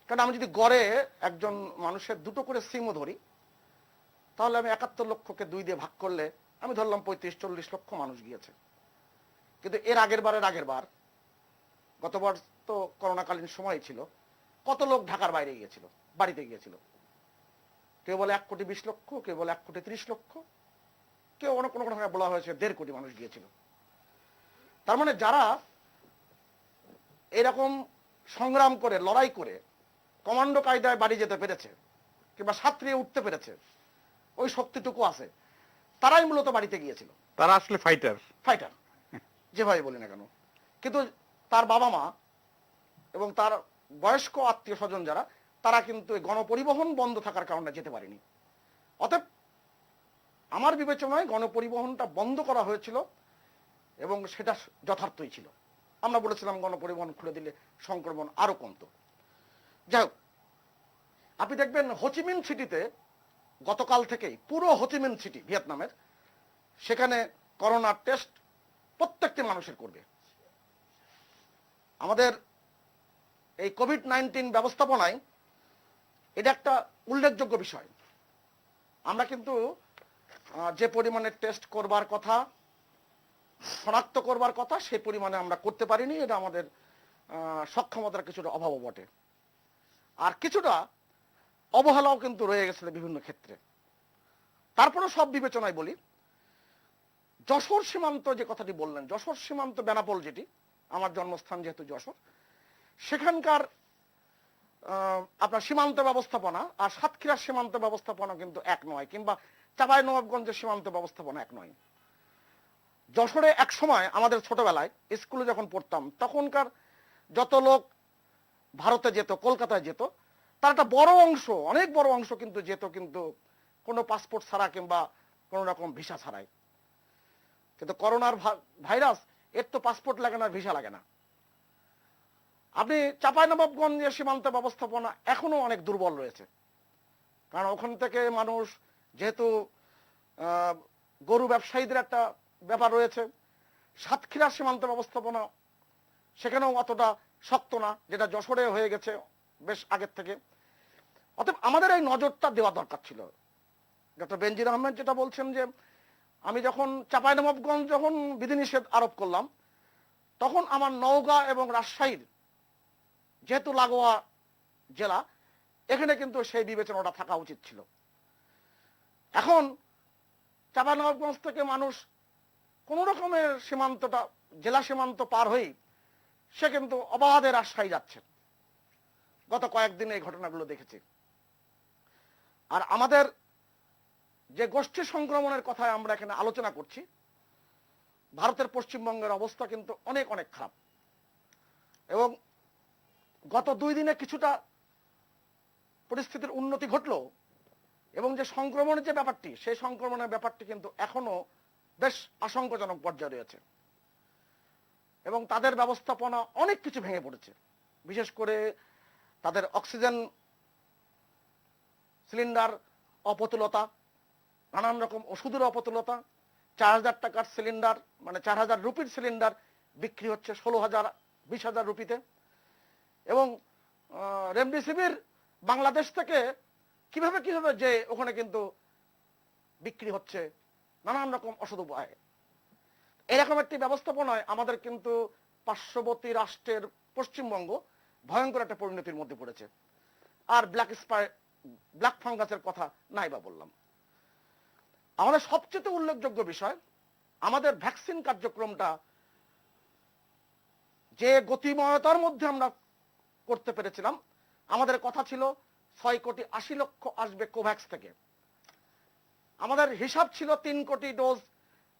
কারণ আমি যদি গড়ে একজন মানুষের 2টো করে সিমও ধরি, তাহলে আমি 71 লক্ষকে 2 দিয়ে ভাগ করলে আমি ধরলাম 35-40 লক্ষ মানুষ গিয়েছে। কিন্তু এর আগের বার গতবার তো করোনাকালীন সময় ছিল, কত লোক ঢাকার বাইরে গিয়েছিল, বাড়িতে গিয়েছিল? কেউ বলে 1,20,00,000, কেউ বলে 1,30,00,000, কেউ অনেক কোনো কোনো বলা হয়েছে 1.5 কোটি মানুষ গিয়েছিল। তার মানে যারা এরকম সংগ্রাম করে লড়াই করে কমান্ডো কায়দায় বাড়ি যেতে পেরেছে কিংবা সাঁতরিয়ে উঠতে পেরেছে, ওই শক্তিটুকু আছে, তারাই মূলত বাড়িতে গিয়েছিল। তারা আসলে ফাইটার। যেভাবে বলি না কেন, কিন্তু তার বাবা মা এবং তার বয়স্ক আত্মীয় স্বজন যারা, তারা কিন্তু গণপরিবহন বন্ধ থাকার কারণে যেতে পারেনি। অতএব আমার বিবেচনায় গণপরিবহনটা বন্ধ করা হয়েছিল এবং সেটা যথার্থই ছিল। আমরা বলেছিলাম গণপরিবহন খুলে দিলে সংক্রমণ আরো কমত। যাই হোক, আপনি দেখবেন হোচিমিন সিটিতে গতকাল থেকেই, পুরো হোচিমিন সিটি ভিয়েতনামের, সেখানে করোনার টেস্ট প্রত্যেকটি মানুষের করবে। আমাদের এই কোভিড-19 ব্যবস্থাপনায় এটা একটা উল্লেখযোগ্য বিষয়। আমরা কিন্তু যে পরিমাণে টেস্ট করবার কথা, শনাক্ত করবার কথা, সেই পরিমাণে আমরা করতে পারিনি। এটা আমাদের সক্ষমতার কিছুটা অভাবও বটে, আর কিছুটা অবহেলাও কিন্তু রয়ে গেছিল বিভিন্ন ক্ষেত্রে। তারপরে সব বিবেচনায় বলি, যশোর সীমান্ত যে কথাটি বললেন, যশোর সীমান্ত বেনাপোল, যেটি আমার জন্মস্থান যেহেতু যশোর, সেখানকার আপনার সীমান্ত ব্যবস্থাপনা আর সাতক্ষীরার সীমান্ত ব্যবস্থাপনা কিন্তু এক নয়, কিংবা চাঁপাইনবাবগঞ্জের সীমান্ত ব্যবস্থাপনা এক নয়। যশোরে এক সময় আমাদের ছোটবেলায় স্কুলে যখন পড়তাম, তখনকার যত লোক ভারতে যেত, কলকাতায় যেত, তার একটা বড় অংশ, অনেক বড় অংশ কিন্তু যেত কিন্তু কোনো পাসপোর্ট ছাড়া কিংবা কোনো রকম ভিসা ছাড়াই। কিন্তু করোনার ভাইরাস, এর তো পাসপোর্ট লাগে না, ভিসা লাগে না। আপনি চাঁপাইনবাবগঞ্জের সীমান্ত ব্যবস্থাপনা এখনো অনেক দুর্বল রয়েছে, কারণ ওখান থেকে মানুষ, যেহেতু গরু ব্যবসায়ীদের একটা ব্যাপার রয়েছে, সাতক্ষীরার সীমান্ত ব্যবস্থাপনা সেখানেও অতটা শক্ত না, যেটা যশোরে হয়ে গেছে বেশ আগের থেকে। অতএব আমাদের এই নজরটা দেওয়া দরকার ছিল। ডক্টর বেনজির আহমেদ যেটা বলছেন, যে আমি যখন চাঁপাইনবাবগঞ্জ যখন বিধিনিষেধ আরোপ করলাম, তখন আমার নওগাঁ এবং রাজশাহীর, যেহেতু লাগোয়া জেলা, এখানে কিন্তু সেই বিবেচনাটা থাকা উচিত ছিল। এখন চাঁপাইনবাবগঞ্জ থেকে মানুষ কোন রকমের সীমান্তটা, জেলা সীমান্ত পার হয়েই সে কিন্তু অবাধে রাজশাহী যাচ্ছে। গত কয়েকদিন এই ঘটনাগুলো দেখেছি। আর আমাদের যে গোষ্ঠী সংক্রমণের কথা আমরা এখানে আলোচনা করছি, ভারতের পশ্চিমবঙ্গের অবস্থা কিন্তু অনেক অনেক খারাপ। এবং গত 2 দিনে কিছুটা পরিস্থিতির উন্নতি ঘটলো, এবং যে সংক্রমণের যে ব্যাপারটি, সেই সংক্রমণের ব্যাপারটি কিন্তু এখনো বেশ আশঙ্কাজনক পর্যায়ে রয়েছে, এবং তাদের ব্যবস্থাপনা অনেক কিছু ভেঙে পড়েছে। বিশেষ করে তাদের অক্সিজেন সিলিন্ডার অপতুলতা, নানান রকম ওষুধের অপতুলতা। 4,000 টাকার সিলিন্ডার, মানে 4,000 রুপির সিলিন্ডার বিক্রি হচ্ছে 16,000, 20,000 রুপিতে। এবং রেমডেসিভির বাংলাদেশ থেকে কিভাবে কিভাবে যে ওখানে কিন্তু বিক্রি হচ্ছে নানান রকম অসৎ উপায়ে। এরকম একটি ব্যবস্থাপনায় আমাদের কিন্তু পার্শ্ববর্তী রাষ্ট্রের পশ্চিমবঙ্গ ভয়ঙ্কর একটা পরিণতির মধ্যে পড়েছে। আর ব্ল্যাক ফাঙ্গাসের কথা নাই বা বললাম। আমাদের সবচেয়ে উল্লেখযোগ্য বিষয়, আমাদের ভ্যাকসিন কার্যক্রমটা যে গতিময়তার মধ্যে আমরা করতে পেরেছিলাম, আমাদের কথা ছিল 6,80,00,000 আসবে কোভ্যাক্স থেকে। আমাদের হিসাব ছিল 3 কোটি ডোজ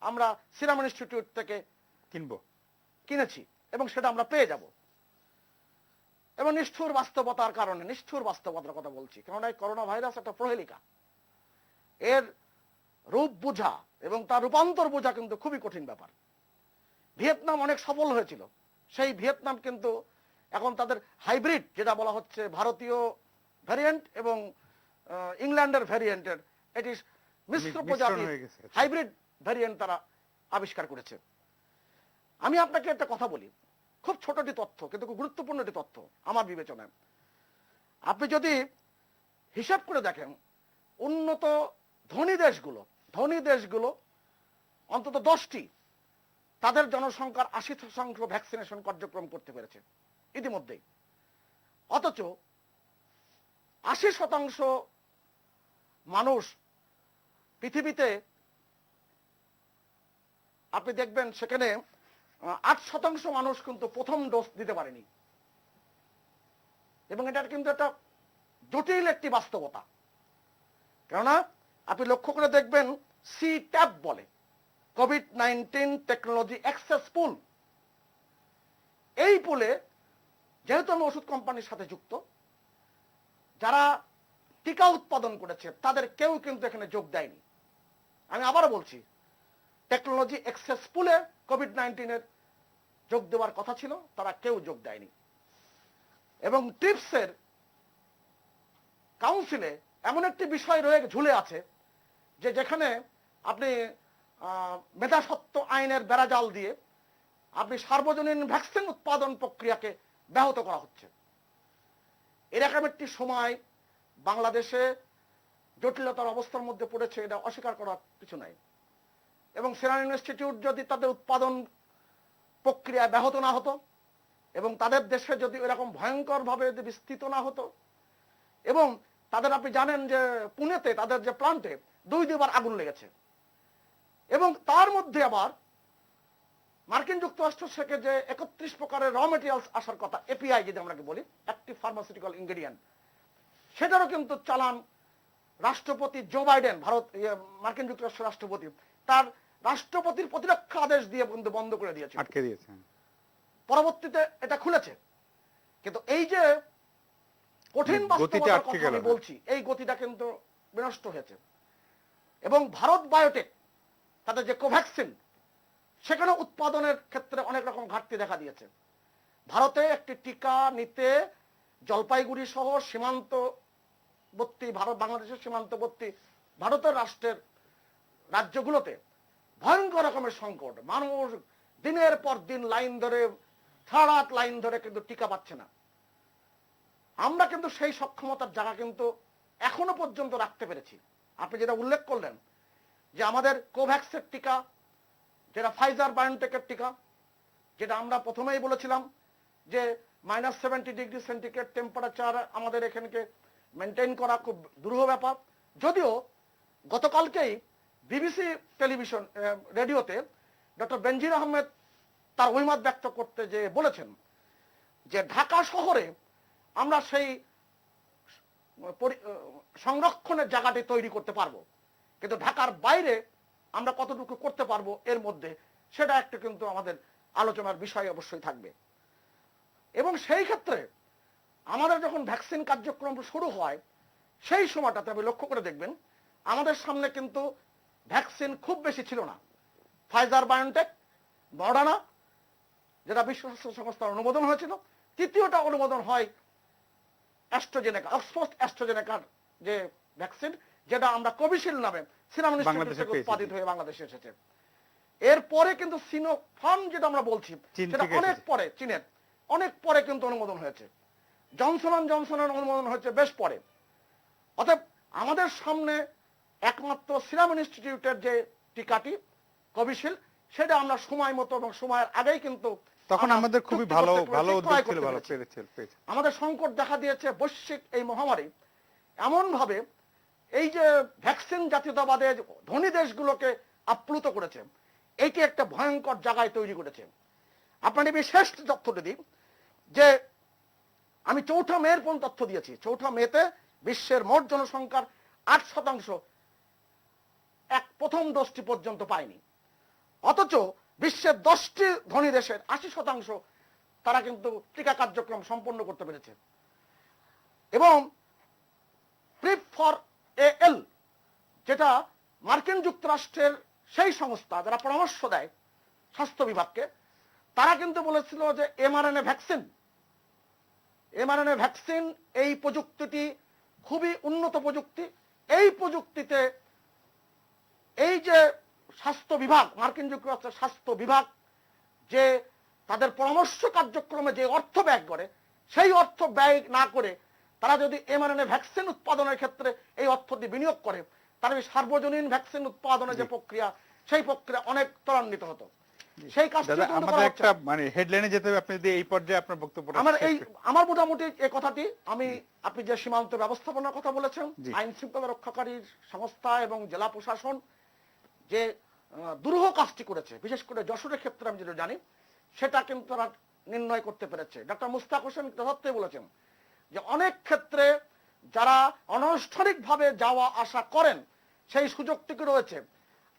আমরা সিরাম ইনস্টিটিউট থেকে কিনেছি, এবং সেটা আমরা পেয়ে যাব। এবং নিষ্ঠুর বাস্তবতার কারণে, নিষ্ঠুর বাস্তবতার কথা বলছি, কারণ এই করোনা ভাইরাস একটা প্রহেলিকা। এর রূপ বোঝা এবং তার রূপান্তর বোঝা কিন্তু খুবই কঠিন ব্যাপার। ভিয়েতনাম অনেক সফল হয়েছিল, সেই ভিয়েতনাম কিন্তু এখন তাদের হাইব্রিড, যেটা বলা হচ্ছে ভারতীয় ভ্যারিয়েন্ট এবং ইংল্যান্ডের ভ্যারিয়েন্টের, এটি মিশ্র প্রজাতির হাইব্রিড ভ্যারিয়েন্ট তারা আবিষ্কার করেছে। আমি আপনাকে একটা কথা বলি, খুব ছোটটি তথ্য কিন্তু খুব গুরুত্বপূর্ণ একটি তথ্য আমার বিবেচনায়। আপনি যদি হিসাব করে দেখেন, উন্নত ধনী দেশগুলো অন্তত 10টি তাদের জনসংখ্যার 80% ভ্যাকসিনেশন কার্যক্রম করতে পেরেছে ইতিমধ্যেই। অথচ 80% মানুষ পৃথিবীতে আপনি দেখবেন সেখানে 8% মানুষ কিন্তু প্রথম ডোজ দিতে পারেনি, এবং এটা কিন্তু একটা জটিল একটি বাস্তবতা। কেননা আপনি লক্ষ্য করে দেখবেন সি ট্যাব বলে কোভিড-19 টেকনোলজি অ্যাক্সেস পুল। এই পুলে যেহেতু আমি ওষুধ কোম্পানির সাথে যুক্ত, যারা টিকা উৎপাদন করেছে তাদের কেউ কিন্তু এখানে যোগ দেয়নি। আমি আবারও বলছি, টেকনোলজি অ্যাক্সেস পুলে কোভিড-19 এর যোগ দেওয়ার কথা ছিল, তারা কেউ যোগ দেয়নি। এবং ট্রিপসের কাউন্সিলে এমন একটি বিষয় ঝুলে আছে যে যেখানে আপনি মেধাস্বত্ব আইনের বেড়াজাল দিয়ে আপনি সার্বজনীন ভ্যাকসিন উৎপাদন প্রক্রিয়াকে ব্যাহত করা হচ্ছে। এরকম একটি সময় বাংলাদেশে জটিলতার অবস্থার মধ্যে পড়েছে, এটা অস্বীকার করার কিছু নাই। এবং সেরাম ইনস্টিটিউট যদি তাদের উৎপাদন প্রক্রিয়া ব্যাহত না হতো, এবং তাদের দেশে যদি এরকম ভয়ঙ্কর ভাবে বিস্তৃত না হতো, এবং তাদের আপনি জানেন যে পুনেতে তাদের যে প্লান্টে 2 বার আগুন লেগেছে, এবং তার মধ্যে আবার মার্কিন যুক্তরাষ্ট্র থেকে যে 31 প্রকারের র মেটেরিয়ালস আসার কথা, এপিআই যদি আমরা বলি, অ্যাক্টিভ ফার্মাসিউটিক্যাল ইনগ্রেডিয়েন্ট, সেটারও কিন্তু চালান রাষ্ট্রপতি জো বাইডেন, মার্কিন যুক্তরাষ্ট্রের রাষ্ট্রপতি, তার রাষ্ট্রপতির প্রতিরক্ষা আদেশ দিয়ে কিন্তু বন্ধ করে দিয়েছে, আটকে দিয়েছে। পরবর্তীতে এটা খুলেছে। কিন্তু এই যে কঠিন বাস্তবতার কথা আমি বলছি, এই গতিটা কিন্তু বিনষ্ট হয়েছে। এবং ভারত বায়োটেক তাদের যে কোভ্যাক্সিন, সেখানে উৎপাদনের ক্ষেত্রে অনেক রকম ঘাটতি দেখা দিয়েছে। ভারতে একটি টিকা নিতে জলপাইগুড়ি সহ সীমান্তবর্তী বাংলাদেশের সীমান্তবর্তী ভারতের রাষ্ট্রের রাজ্যগুলোতে ভয়ঙ্কর রকমের সংকট, মানুষ দিনের পর দিন লাইন ধরে, সারারাত লাইন ধরে কিন্তু টিকা পাচ্ছে না। আমরা কিন্তু সেই সক্ষমতার জায়গা কিন্তু এখনো পর্যন্ত রাখতে পেরেছি। আপনি যেটা উল্লেখ করলেন যে আমাদের কোভ্যাক্সের টিকা, যেটা ফাইজার বায়োনটেকের টিকা, যেটা আমরা প্রথমেই বলেছিলাম যে -70°C টেম্পারেচার আমাদের এখানকে মেনটেন করা খুব দুরূহ ব্যাপার। যদিও গতকালকেই বিবিসি টেলিভিশন রেডিওতে ডক্টর বেনজির আহমেদ তার অভিমত ব্যক্ত করতে যে বলেছেন যে ঢাকা শহরে আমরা সেই সংরক্ষণের জায়গাটি তৈরি করতে পারবো, কিন্তু ঢাকার বাইরে আমরা কতটুকু করতে পারবো এর মধ্যে, সেটা একটা কিন্তু আমাদের আলোচনার বিষয় অবশ্যই থাকবে। এবং সেই ক্ষেত্রে আমাদের যখন ভ্যাকসিন কার্যক্রম শুরু হয়, সেই সময়টাতে আপনি লক্ষ্য করে দেখবেন আমাদের সামনে কিন্তু ভ্যাকসিন খুব বেশি ছিল না। ফাইজার বায়োনটেক, মডার্না, যেটা বিশ্ব স্বাস্থ্য সংস্থার অনুমোদন হয়েছিল, তৃতীয়টা অনুমোদন হয় অ্যাস্ট্রাজেনেকা, অক্সফোর্ড অ্যাস্ট্রাজেনেকার যে ভ্যাকসিন, যেটা আমরা কোভিশিল্ড নামে সিরাম ইনস্টিটিউট থেকে উৎপাদিত হয়ে বাংলাদেশে এসেছে। এরপরে কিন্তু সিনোফার্ম যেটা আমরা বলছি, সেটা অনেক পরে, চীনের অনেক পরে কিন্তু অনুমোদন হয়েছে। জনসন অ্যান্ড জনসনের অনুমোদন হয়েছে বেশ পরে। অতএব আমাদের সামনে একমাত্র সিরাম ইনস্টিটিউটের যে টিকাটি কোভিশিল্ড, সেটা আমরা সময় মতো এবং সময়ের আগেই কিন্তু তখন আমাদের খুবই ভালো উদ্যোগ ছিল, ভালো পেরেছে। আমাদের সংকট দেখা দিয়েছে বৈশ্বিক এই মহামারী এমন ভাবে এই যে ভ্যাকসিন জাতীয়তাবাদে ধনী দেশগুলোকে আপ্লুত করেছে, এইটি একটা ভয়ঙ্কর জায়গায় তৈরি করেছে। আপনার বিশেষ তথ্যটি দিই যে আমি 4 মের কোন তথ্য দিয়েছি, 4 মেতে বিশ্বের মোট জনসংখ্যার 8% প্রথম ডোজটি পর্যন্ত পায়নি। অথচ বিশ্বের 10টি ধনী দেশের 80% তারা কিন্তু টিকা কার্যক্রম সম্পন্ন করতে পেরেছে। এবং প্রিপ ফর এল, যেটা মার্কিন যুক্তরাষ্ট্রের সেই সংস্থা যারা পরামর্শ দেয় স্বাস্থ্য বিভাগকে, তারা কিন্তু বলেছিল যে এমআরএনএ ভ্যাকসিন এই প্রযুক্তিটি খুবই উন্নত প্রযুক্তি। এই প্রযুক্তিতে এই যে স্বাস্থ্য বিভাগ, মার্কিন যুক্তরাষ্ট্রের স্বাস্থ্য বিভাগ যে তাদের পরামর্শ কার্যক্রমে যে অর্থ ব্যয় করে, সেই অর্থ ব্যয় না করে তারা যদি এমআরএনএ ভ্যাকসিন উৎপাদনের ক্ষেত্রে এই অর্থটি বিনিয়োগ করে, তাহলে সার্বজনীন ভ্যাকসিন উৎপাদনের যে প্রক্রিয়া, সেই প্রক্রিয়া অনেক ত্বরান্বিত হতো। সেই কাজটি দাদা কিন্তু আমাদের করা হচ্ছে একটা না। মানে হেডলাইনে যেতে হবে, আপনি যদি এই পর্যায়ে আপনার বক্তব্যটা আমার মোটামুটি এই কথাটি আমি, আপনি যে সীমান্ত ব্যবস্থাপনার কথা বলেছেন, জি। আইন শৃঙ্খলা রক্ষাকারী সংস্থা এবং জেলা প্রশাসন যে দুরূহ কাজটি করেছে, বিশেষ করে যশোরের ক্ষেত্রে আমি যেটা জানি, সেটা কিন্তু তারা নির্ণয় করতে পেরেছে। ডক্টর মুস্তাক হোসেন যথার্থই বলেছেন যে অনেক ক্ষেত্রে যারা অনানুষ্ঠানিকভাবে যাওয়া আসা করেন সেই সুযোগটুকু রয়েছে।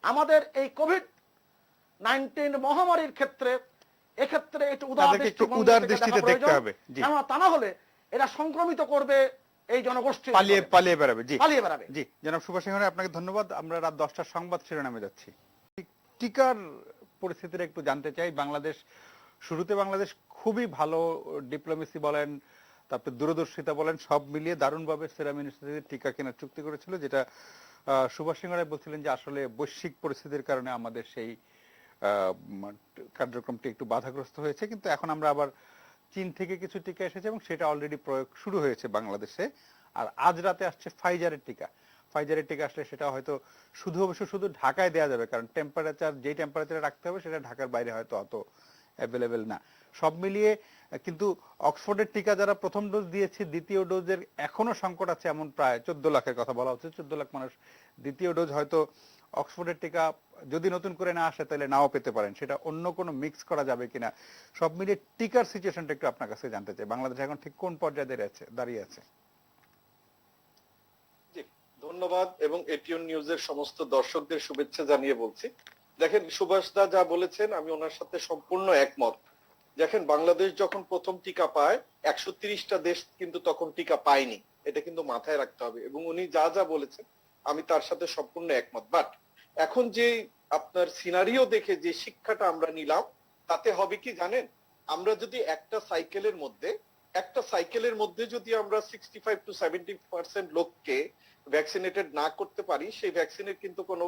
আমাদের এই কোভিড-19 মহামারীর ক্ষেত্রে এক্ষেত্রে একটু তাদেরকে একটু উদার দৃষ্টিতে দেখতে হবে। জি, তা না হলে এরা সংক্রমিত করবে এই জনগোষ্ঠী, পালিয়ে বেড়াবে। জি, পালিয়ে বেড়াবে। জি, জনাব সুভাষ সিংহ, আপনাকে ধন্যবাদ। আমরা রাত 10টার সংবাদ শিরোনামে যাচ্ছি। টিকার পরিস্থিতিটা একটু জানতে চাই। শুরুতে বাংলাদেশ খুবই ভালো ডিপ্লোমেসি বলেন, তারপরে দূরদর্শিতা বলেন, সব মিলিয়ে দারুণভাবে সেরাম ইনস্টিটিউটে টিকা কেনার চুক্তি করেছিল, যেটা সুভাষ সিংহ রায় বলছিলেন যে আসলে বৈশ্বিক পরিস্থিতির কারণে আমাদের সেই কার্যক্রমটি একটু বাধাগ্রস্ত হয়েছে। কিন্তু এখন আমরা আবার চীন থেকে কিছু টিকা এসেছে এবং সেটা অলরেডি প্রয়োগ শুরু হয়েছে বাংলাদেশে। আর আজ রাতে আসছে ফাইজারের টিকা। ফাইজারের টিকা আসলে সেটা হয়তো শুধু ঢাকায় দেওয়া যাবে, কারণ যেই টেম্পারেচারে রাখতে হবে সেটা ঢাকার বাইরে হয়তো অত অ্যাভেলেবেল না। সব মিলিয়ে কিন্তু অক্সফোর্ডের টিকা যারা প্রথম ডোজ দিয়েছে, দ্বিতীয় ডোজের এখনো সংকট আছে, এমন প্রায় 14 লাখের কথা বলা হচ্ছে। 14 লাখ মানুষ দ্বিতীয় ডোজ হয়তো অক্সফোর্ডের টিকা যদি নতুন করে না আসে তাহলে নাও পেতে পারেন, সেটা অন্য কোনো মিক্স করা যাবে কিনা। সব মিলিয়ে টিকার সিচুয়েশনটা একটু আপনার কাছে জানতে চাই, বাংলাদেশ এখন ঠিক কোন পর্যায়ে দাঁড়িয়ে আছে? ধন্যবাদ এবং এটিএন নিউজের সমস্ত দর্শকদের শুভেচ্ছা জানিয়ে বলছি। দেখেন, সুভাষ দা যা বলেছেন আমি ওনার সাথে সম্পূর্ণ একমত। দেখেন, বাংলাদেশ যখন প্রথম টিকা পায় 130টা দেশ কিন্তু তখন টিকা পায়নি, এটা কিন্তু মাথায় রাখতে হবে। এবং উনি যা যা বলেছেন আমি তার সাথে সম্পূর্ণ একমত। বাট এখন যে আপনার সিনারিও দেখে যে শিক্ষাটা আমরা নিলাম, তাতে হবে কি জানেন, আমরা যদি একটা সাইকেলের মধ্যে যদি আমরা 65 to 70% লোককে ভ্যাকসিনেটেড না করতে পারি, সেই ভ্যাকসিনের কিন্তু কোনো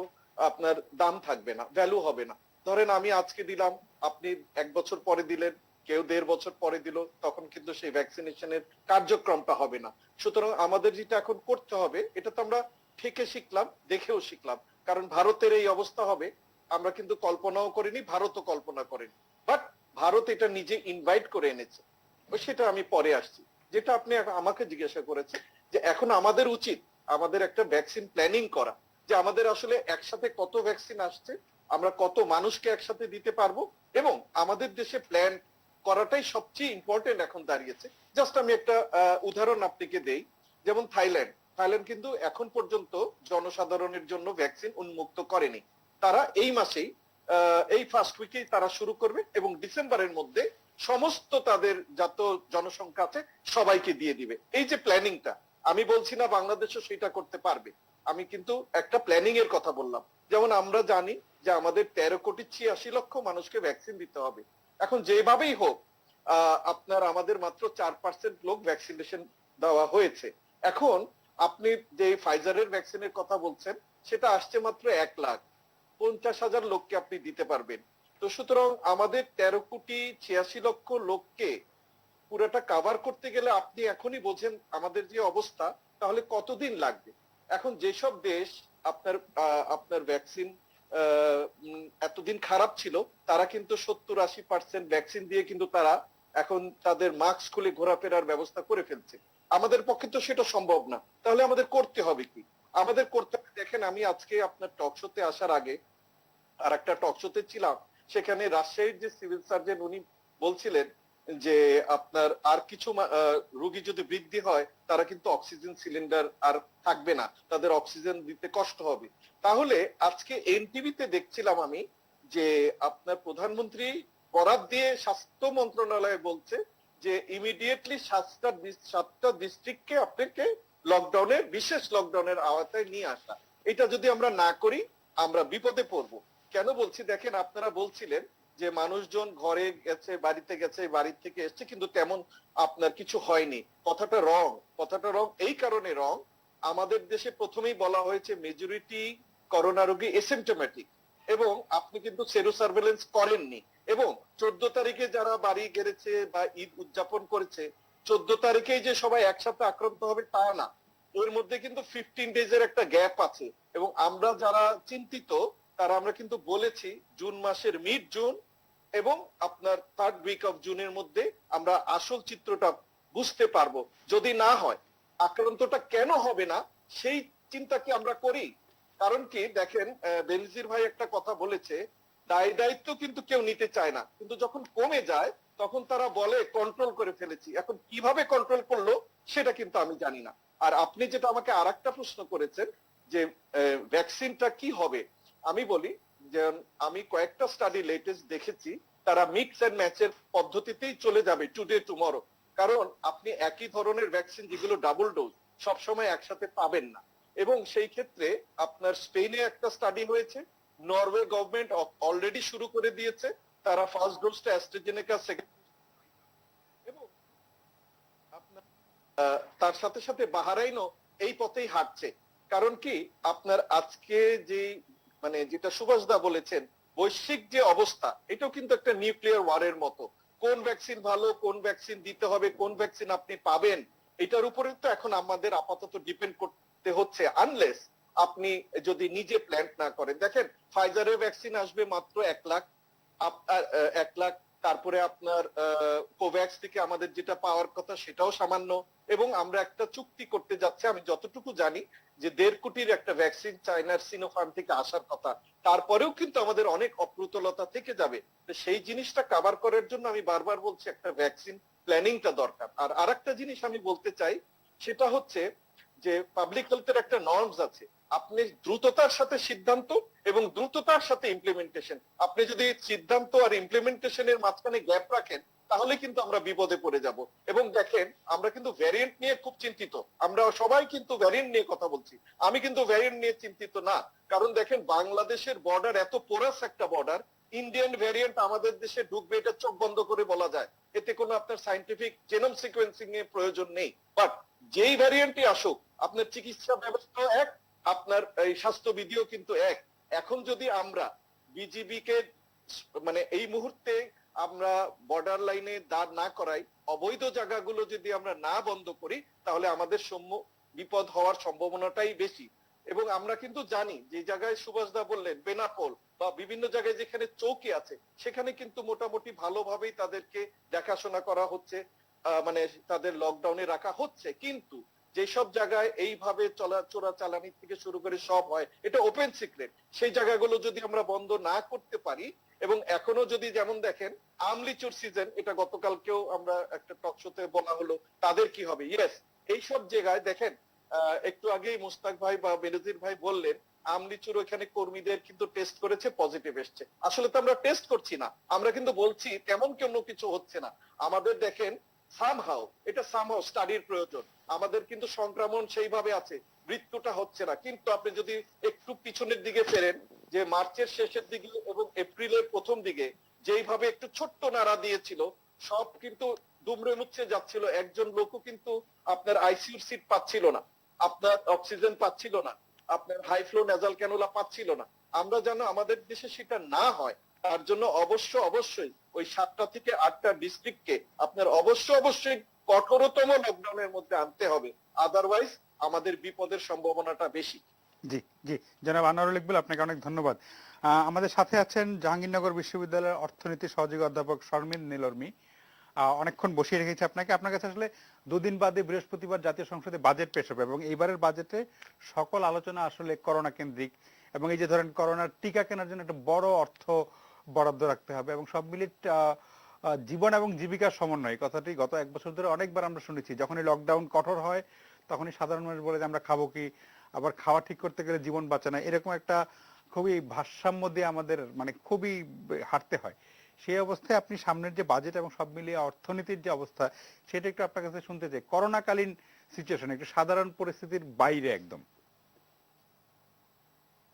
আপনার দাম থাকবে না, ভ্যালু হবে না। ধরেন আমি আজকে দিলাম, আপনি 1 বছর পরে দিলেন, কেউ 1.5 বছর পরে দিল, তখন কিন্তু সেই ভ্যাকসিনেশনের কার্যক্রমটা হবে না। সুতরাং আমাদের যেটা এখন করতে হবে, এটা তো আমরা থেকে শিখলাম, দেখেও শিখলাম। কারণ ভারতের এই অবস্থা হবে আমরা কিন্তু কল্পনাও করিনি, ভারতও কল্পনা করেনি। বাট ভারত এটা নিজে ইনভাইট করে এনেছে, সেটা আমি পরে আসছি। যেটা আপনি আমাকে জিজ্ঞাসা করেছে যে এখন আমাদের উচিত আমাদের একটা ভ্যাকসিন প্ল্যানিং করা, যে আমাদের আসলে একসাথে কত ভ্যাকসিন আসছে, আমরা কত মানুষকে একসাথে দিতে পারবো, এবং আমাদের দেশে প্ল্যান করাটাই সবচেয়ে ইম্পর্টেন্ট এখন দাঁড়িয়েছে। জাস্ট আমি একটা উদাহরণ আপনাকে দেই। যেমন থাইল্যান্ড কিন্তু এখন পর্যন্ত জনসাধারণের জন্য ভ্যাকসিন উন্মুক্ত করেনি। তারা এই মাসেই এই ফার্স্ট উইকেই তারা শুরু করবে এবং ডিসেম্বরের মধ্যে সমস্ত তাদের যত জনসংখ্যা আছে সবাইকে দিয়ে দিবে। এই যে প্ল্যানিংটা, আমি বলছি না বাংলাদেশও সেটা করতে পারবে, আমি কিন্তু একটা প্ল্যানিং এর কথা বললাম। যেমন আমরা জানি যে আমাদের 13,86,00,000 মানুষকে ভ্যাকসিন দিতে হবে। এখন যেভাবেই হোক আপনার আমাদের মাত্র 4% লোক ভ্যাকসিনেশন দেওয়া হয়েছে। এখন আপনি যে ফাইজারের ভ্যাকসিনের কথা বলছেন, সেটা আসছে মাত্র 1,50,000 লোককে আপনি দিতে পারবেন। তো সুতরাং আমাদের 13,86,00,000 লোককে পুরোটা কভার করতে গেলে আপনি এখনই বোঝেন আমাদের যে অবস্থা, তাহলে কতদিন লাগবে। এখন যেসব দেশ আপনার ভ্যাকসিন এতদিন খারাপ ছিল, তারা কিন্তু 70-80% ভ্যাকসিন দিয়ে কিন্তু তারা এখন তাদের মাস্ক খুলে ঘোরাফেরার ব্যবস্থা করে ফেলছে। আমাদের পক্ষে তো সেটা সম্ভব না। তাহলে আমাদের করতে হবে কি? আমাদের করতে হবে, দেখেন আমি আজকে আপনার টক শোতে আসার আগে আর একটা টক শোতে ছিলাম, সেখানে রাজশাহীর যে সিভিল সার্জন উনি বলছিলেন যে আপনার আর কিছু রোগী যদি বৃদ্ধি হয়, তারা কিন্তু অক্সিজেন সিলিন্ডার আর থাকবে না, তাদের অক্সিজেন দিতে কষ্ট হবে। তাহলে আজকে এনটিভিতে দেখছিলাম আমি যে আপনার প্রধানমন্ত্রী বরাদ দিয়ে স্বাস্থ্য মন্ত্রণালয় বলছে যে ইমিডিয়েটলি 7টা ডিস্ট্রিক্টকে আপনাকে বিশেষ লকডাউনের আওতায় নিয়ে আসা। এটা যদি আমরা না করি আমরা বিপদে পড়বো। কেন বলছি, দেখেন আপনারা বলছিলেন যে মানুষজন ঘরে গেছে, বাড়িতে গেছে, বাড়ি থেকে এসছে, কিন্তু তেমন আপনার কিছু হয়নি। কথাটা রং এই কারণে রং, আমাদের দেশে প্রথমেই বলা হয়েছে মেজরিটি করোনা রোগী এসিম্পটোমেটিক, এবং আপনি কিন্তু সেরো সার্ভেলেন্স করেননি। এবং 14 তারিখে যারা বাড়ি গেছে বা ঈদ উদযাপন করেছে, 14 তারিখেই যে সবাই একসাথে আক্রান্ত হবে তা না, এর মধ্যে কিন্তু 15 ডেজের একটা গ্যাপ আছে। এবং আমরা যারা চিন্তিত তারা আমরা কিন্তু বলেছি জুন মাসের মিড জুন এবং আপনার 3rd উইক অফ জুনের মধ্যে আমরা আসল চিত্রটা বুঝতে পারবো। যদি না হয়, আক্রান্তটা কেন হবে না সেই চিন্তা কি আমরা করি? কারণ কি দেখেন, বেনজির ভাই একটা কথা বলেছে, দায়িত্ব কিন্তু কেউ নিতে চায় না, কিন্তু যখন কমে যায় তখন তারা বলে কন্ট্রোল করে ফেলেছি। এখন কিভাবে কন্ট্রোল করলো সেটা কিন্তু আমি জানি না। আর আপনি যেটা আমাকে আরেকটা প্রশ্ন করেছেন যে ভ্যাকসিনটা কি হবে, আমি বলি যে আমি কয়েকটা স্টাডি লেটেস্ট দেখেছি, তারা মিক্স এন্ড ম্যাচের পদ্ধতিতেই চলে যাবে টুডে টুমরো। কারণ আপনি একই ধরনের ভ্যাকসিন যেগুলো ডাবল ডোজ সবসময় একসাথে পাবেন না। এবং সেই ক্ষেত্রে আপনার স্পেনে একটা স্টাডি হয়েছে, নরওয়ে গভর্নমেন্ট অলরেডি শুরু করে দিয়েছে, তারা ফার্স্ট ডোজটা অ্যাস্ট্রাজেনেকা, সেকেন্ড এবং আপনার তার সাথে সাথে বাহারাইনও এই পথেই হাঁটছে। কারণ কি আপনার আজকে যে মানে যেটা সুভাষ দা বলেছেন, বৈশ্বিক যে অবস্থা, এটাও কিন্তু একটা নিউক্লিয়ার ওয়ারের মতো। কোন ভ্যাকসিন ভালো, কোন ভ্যাকসিন দিতে হবে, কোন ভ্যাকসিন আপনি পাবেন, এটার উপরে তো এখন আমাদের আপাতত ডিপেন্ড করতে হচ্ছে, আনলেস আপনি যদি নিজে প্ল্যান না করেন। দেখেন, ফাইজারের ভ্যাকসিন আসবে মাত্র 1 লাখ, 1 লাখ, তারপরে আপনার কোভ্যাক্স থেকে আমাদের যেটা পাওয়ার কথা সেটাও সামান্য, এবং আমরা একটা চুক্তি করতে যাচ্ছি, আমি যতটুকু জানি যে 1.5 কোটির একটা ভ্যাকসিন চায়নার সিনোফার্ম থেকে আসার কথা। তারপরেও কিন্তু আমাদের অনেক অপ্রতুলতা থেকে যাবে। তো সেই জিনিসটা কভার করার জন্য আমি বারবার বলছি একটা ভ্যাকসিন প্ল্যানিংটা দরকার। আর আরেকটা জিনিস আমি বলতে চাই, সেটা হচ্ছে যে পাবলিক হেলথের একটা নর্মস আছে, আপনি দ্রুততার সাথে সিদ্ধান্ত এবং দ্রুততার সাথে ইমপ্লিমেন্টেশন, আপনি যদি সিদ্ধান্ত আর ইমপ্লিমেন্টেশনের মাঝখানে গ্যাপ রাখেন তাহলে কিন্তু আমরা বিপদে পড়ে যাব। এবং দেখেন, আমরা কিন্তু ভ্যারিয়েন্ট নিয়ে খুব চিন্তিত, আমরা সবাই কিন্তু ভ্যারিয়েন্ট নিয়ে কথা বলছি, আমি কিন্তু ভ্যারিয়েন্ট নিয়ে চিন্তিত না। কারণ দেখেন, বাংলাদেশের বর্ডার এত পোরাস একটা বর্ডার, ইন্ডিয়ান ভ্যারিয়েন্ট আমাদের দেশে ঢুকবে এটা চোখ বন্ধ করে বলা যায়, এতে কোনো আপনার সায়েন্টিফিক জেনোম সিকোয়েন্সিং এর প্রয়োজন নেই। বাট যেই ভ্যারিয়েন্টই আসুক, আপনার চিকিৎসা ব্যবস্থা এক, আপনার এই স্বাস্থ্যবিধিও কিন্তু এক। এখন যদি আমরা বিজিবি কে মানে এই মুহূর্তে আমরা বর্ডার লাইনে দাঁড় না করাই, অবৈধ জায়গাগুলো যদি আমরা না বন্ধ করি, তাহলে আমাদের বিপদ হওয়ার সম্ভাবনাটাই বেশি। এবং আমরা কিন্তু জানি যে জায়গায় সুভাষদা বললেন বেনাপোল বা বিভিন্ন জায়গায় যেখানে চৌকি আছে, সেখানে কিন্তু মোটামুটি ভালোভাবেই তাদেরকে দেখাশোনা করা হচ্ছে, মানে তাদের লকডাউনে রাখা হচ্ছে। কিন্তু যেসব জায়গায় এইভাবে চোরাচালানি থেকে শুরু করে সব হয়, এটা ওপেন সিক্রেট, সেই জায়গাগুলো যদি আমরা বন্ধ না করতে পারি, এবং এখনো যদি যেমন দেখেন আমলিচুর সিজন, এটা গতকালকেও আমরা একটা টক শোতে বলা হলো, তাদের কি হবে? ইয়েস, এইসব জায়গায় দেখেন, একটু আগেই মুস্তাক ভাই বা বেনজির ভাই বললেন, আমলিচুর ওখানে কর্মীদের কিন্তু টেস্ট করেছে, পজিটিভ এসছে। আসলে তো আমরা টেস্ট করছি না, আমরা কিন্তু বলছি তেমন কোনো কিছু হচ্ছে না। আমাদের দেখেন সামহাও স্টাডির প্রয়োজন, আমাদের কিন্তু সংক্রমণ সেইভাবে আছে, মৃত্যুটা হচ্ছে না। কিন্তু আপনি যদি একটু পিছনের দিকে ফেরেন, যে মার্চের শেষের দিকে এবং এপ্রিলের প্রথম দিকে যেইভাবে একটু ছোট্ট নাড়া দিয়েছিল, সব কিন্তু দুমড়ে মুচ্ছে যাচ্ছিল, একজন লোকও কিন্তু আপনার আইসিইউ সিট পাচ্ছিল না, আপনার অক্সিজেন পাচ্ছিল না, আপনার হাই ফ্লো নেজাল ক্যানুলা পাচ্ছিল না। আমরা যেন আমাদের দেশে সেটা না হয়, তার জন্য অবশ্যই ওই 7টা থেকে 8টা ডিস্ট্রিক্টকে আপনার অবশ্যই কঠোরতম লকডাউনের মধ্যে আনতে হবে, আদারওয়াইজ আমাদের বিপদের সম্ভাবনাটা বেশি। জি জি, জনাব আনোয়ারুল ইকবাল, আপনাকে অনেক ধন্যবাদ। আমাদের সাথে আছেন জাহাঙ্গীরনগর বিশ্ববিদ্যালয়ের অর্থনীতি সহযোগী অধ্যাপক শর্মিন নীলর্মী। অনেকক্ষণ বসিয়ে রেখেছি আপনাকে। আপনার কাছে আসলে 2 দিন বাদে বৃহস্পতিবার জাতীয় সংসদে বাজেট পেশ হবে, এবং এইবারের বাজেটে সকল আলোচনা আসলে করোনা কেন্দ্রিক, এবং এই যে ধরেন করোনার টিকা কেনার জন্য একটা বড় অর্থ বরাদ্দ রাখতে হবে, এবং সব মিলিয়ে জীবন এবং জীবিকার সমন্বয়, কথাটি গত 1 বছর ধরে অনেকবার আমরা শুনেছি। যখনই লকডাউন কঠোর হয় তখনই সাধারণ মানুষ বলে যে আমরা খাবো কি, আবার খাওয়া ঠিক করতে গেলে জীবন বাঁচানো, এরকম একটা খুবই ভারসাম্য দিয়ে আমাদের মানে খুবই হাঁটতে হয়। সেই অবস্থায় আপনি সামনের যে বাজেট এবং সব মিলিয়ে অর্থনীতির যে অবস্থা, সেটা একটু আপনার কাছে শুনতে চাই, করোনাকালীন সিচুয়েশন, একটু সাধারণ পরিস্থিতির বাইরে একদম।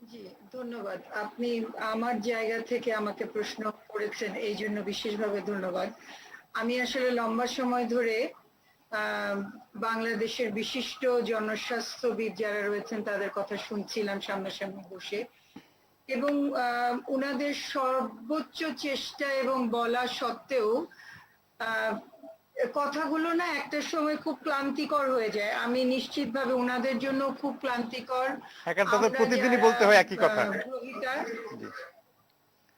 জি, ধন্যবাদ। আপনি আমার জায়গা থেকে আমাকে প্রশ্ন করেছেন, এই জন্য বিশেষভাবে ধন্যবাদ। আমি আসলে লম্বা সময় ধরে বাংলাদেশের বিশিষ্ট জনস্বাস্থ্যবিদ যারা রয়েছেন তাদের কথা শুনছিলাম সামনাসামনি বসে, এবং ওনাদের সর্বোচ্চ চেষ্টা এবং বলা সত্ত্বেও কথাগুলো না একটা সময় খুব ক্লান্তিকর হয়ে যায়। আমি নিশ্চিতভাবে ওনাদের জন্য খুব ক্লান্তিকর, এখন তাদের প্রতিদিনই বলতে হয় একই কথা।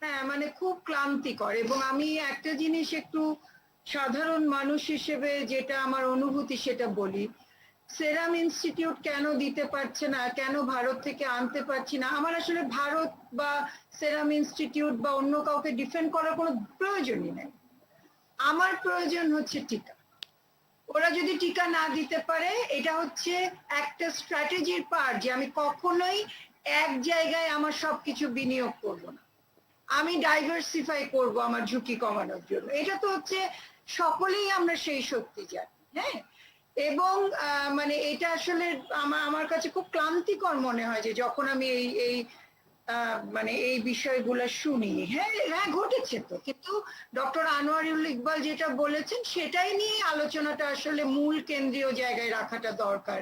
হ্যাঁ মানে খুব ক্লান্তিকর। এবং আমি একটা জিনিস একটু সাধারণ মানুষ হিসেবে যেটা আমার অনুভূতি সেটা বলি, সেরাম ইনস্টিটিউট কেন দিতে পারছে না, কেন ভারত থেকে আনতে পারছি না, আমার আসলে ভারত বা সেরাম ইনস্টিটিউট বা অন্য কাউকে ডিফেন্ড করার কোনো প্রয়োজনই নেই। আমার প্রয়োজন হচ্ছে টিকা। ওরা যদি টিকা না দিতে পারে, এটা হচ্ছে একটা স্ট্র্যাটেজির পার্ট যে আমি কখনোই এক জায়গায় আমার সবকিছু বিনিয়োগ করব না, আমি ডাইভার্সিফাই করব আমার ঝুঁকি কমানোর জন্য। এটা তো হচ্ছে সকলেই আমরা সেই শক্তি জানি। হ্যাঁ, এবং মানে এটা আসলে আমার কাছে খুব ক্লান্তিকর মনে হয় যে যখন আমি এই এই মানে এই বিষয়গুলো শুনি। হ্যাঁ হ্যাঁ ঘটেছে তো, কিন্তু ডক্টর আনোয়ারুল ইকবাল যেটা বলেছেন সেটাই নিয়ে আলোচনাটা আসলে মূল কেন্দ্রীয় জায়গায় রাখাটা দরকার,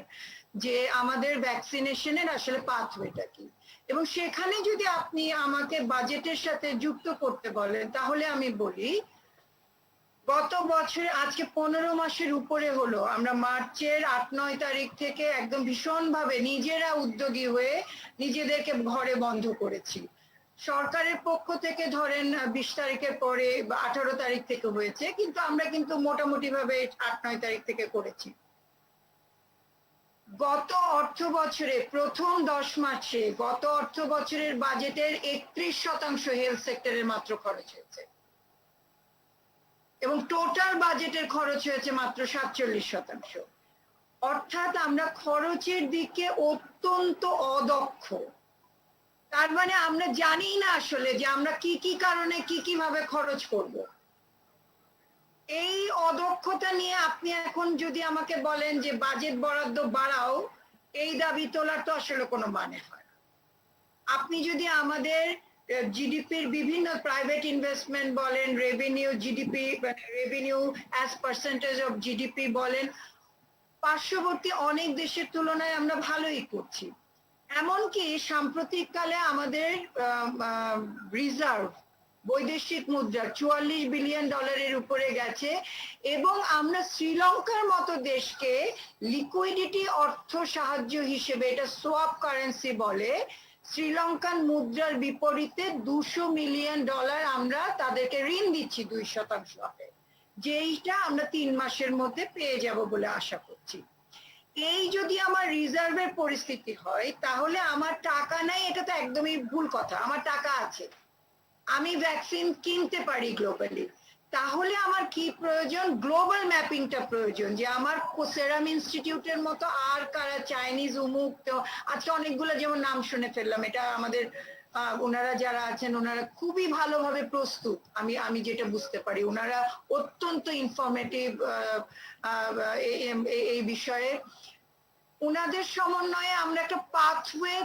যে আমাদের ভ্যাকসিনেশনের আসলে পাথওয়েটা কি। এবং সেখানে যদি আপনি আমাকে বাজেটের সাথে যুক্ত করতে বলেন, তাহলে আমি বলি গত বছর আজকে 15 মাসের উপরে হলো, আমরা মার্চের 8-9 তারিখ থেকে একদম ভীষণভাবে নিজেরা উদ্যোগী হয়ে নিজেদেরকে ঘরে বন্ধ করেছি। সরকারের পক্ষ থেকে ধরেন 20 তারিখের পরে বা 18 তারিখ থেকে হয়েছে, কিন্তু আমরা কিন্তু মোটামুটি ভাবে 8-9 তারিখ থেকে করেছি। গত অর্থ বছরে প্রথম 10 মাসে গত অর্থ বছরের বাজেটের 31% হেলথ সেক্টরের মাত্র খরচ হয়েছে, এবং টোটাল বাজেটের খরচ হয়েছে মাত্র 47%। অর্থাৎ আমরা খরচের দিকে অত্যন্ত অদক্ষ। তার মানে আমরা জানি না আসলে যে আমরা কি কি কারণে কি কিভাবে খরচ করব। এই অদক্ষতা নিয়ে আপনি এখন যদি আমাকে বলেন যে বাজেট বরাদ্দ বাড়াও, এই দাবি তোলার তো আসলে কোনো মানে হয় না। আপনি যদি আমাদের জিডিপির বিভিন্ন প্রাইভেট ইনভেস্টমেন্ট বলেন, revenue GDP revenue as percentage of GDP বলেন, পার্শ্ববর্তী অনেক দেশের তুলনায় আমরা ভালোই করছি। এমনকি সাম্প্রতিককালে আমাদের রিজার্ভ বৈদেশিক মুদ্রা 44 বিলিয়ন ডলারের উপরে গেছে, এবং আমরা শ্রীলঙ্কার মতো দেশকে লিকুইডিটি অর্থ সাহায্য হিসেবে, এটা সোয়াপ কারেন্সি বলে, শ্রীলঙ্কান মুদ্রার বিপরীতে 200 মিলিয়ন ডলার আমরা তাদেরকে ঋণ দিচ্ছি 2% হারে, যেইটা আমরা 3 মাসের মধ্যে পেয়ে যাব বলে আশা করছি। এই যদি আমার রিজার্ভের পরিস্থিতি হয়, তাহলে আমার টাকা নাই এটা তো একদমই ভুল কথা, আমার টাকা আছে, আমি ভ্যাকসিন কিনতে পারি গ্লোবালি। তাহলে আমার কি প্রয়োজন? গ্লোবাল ম্যাপিংটা প্রয়োজন, যে আমার সেরাম ইনস্টিটিউটের মতো আর কারা, চাইনিজ উমুক, তো আজকে অনেকগুলো যেমন নাম শুনে ফেললাম, এটা আমাদের ওনারা যারা আছেন ওনারা খুবই ভালোভাবে প্রস্তুত, আমি যেটা বুঝতে পারি ওনারা অত্যন্ত ইনফরমেটিভ এই বিষয়ে। ওনাদের সমন্বয়ে আমরা একটা পাথওয়ে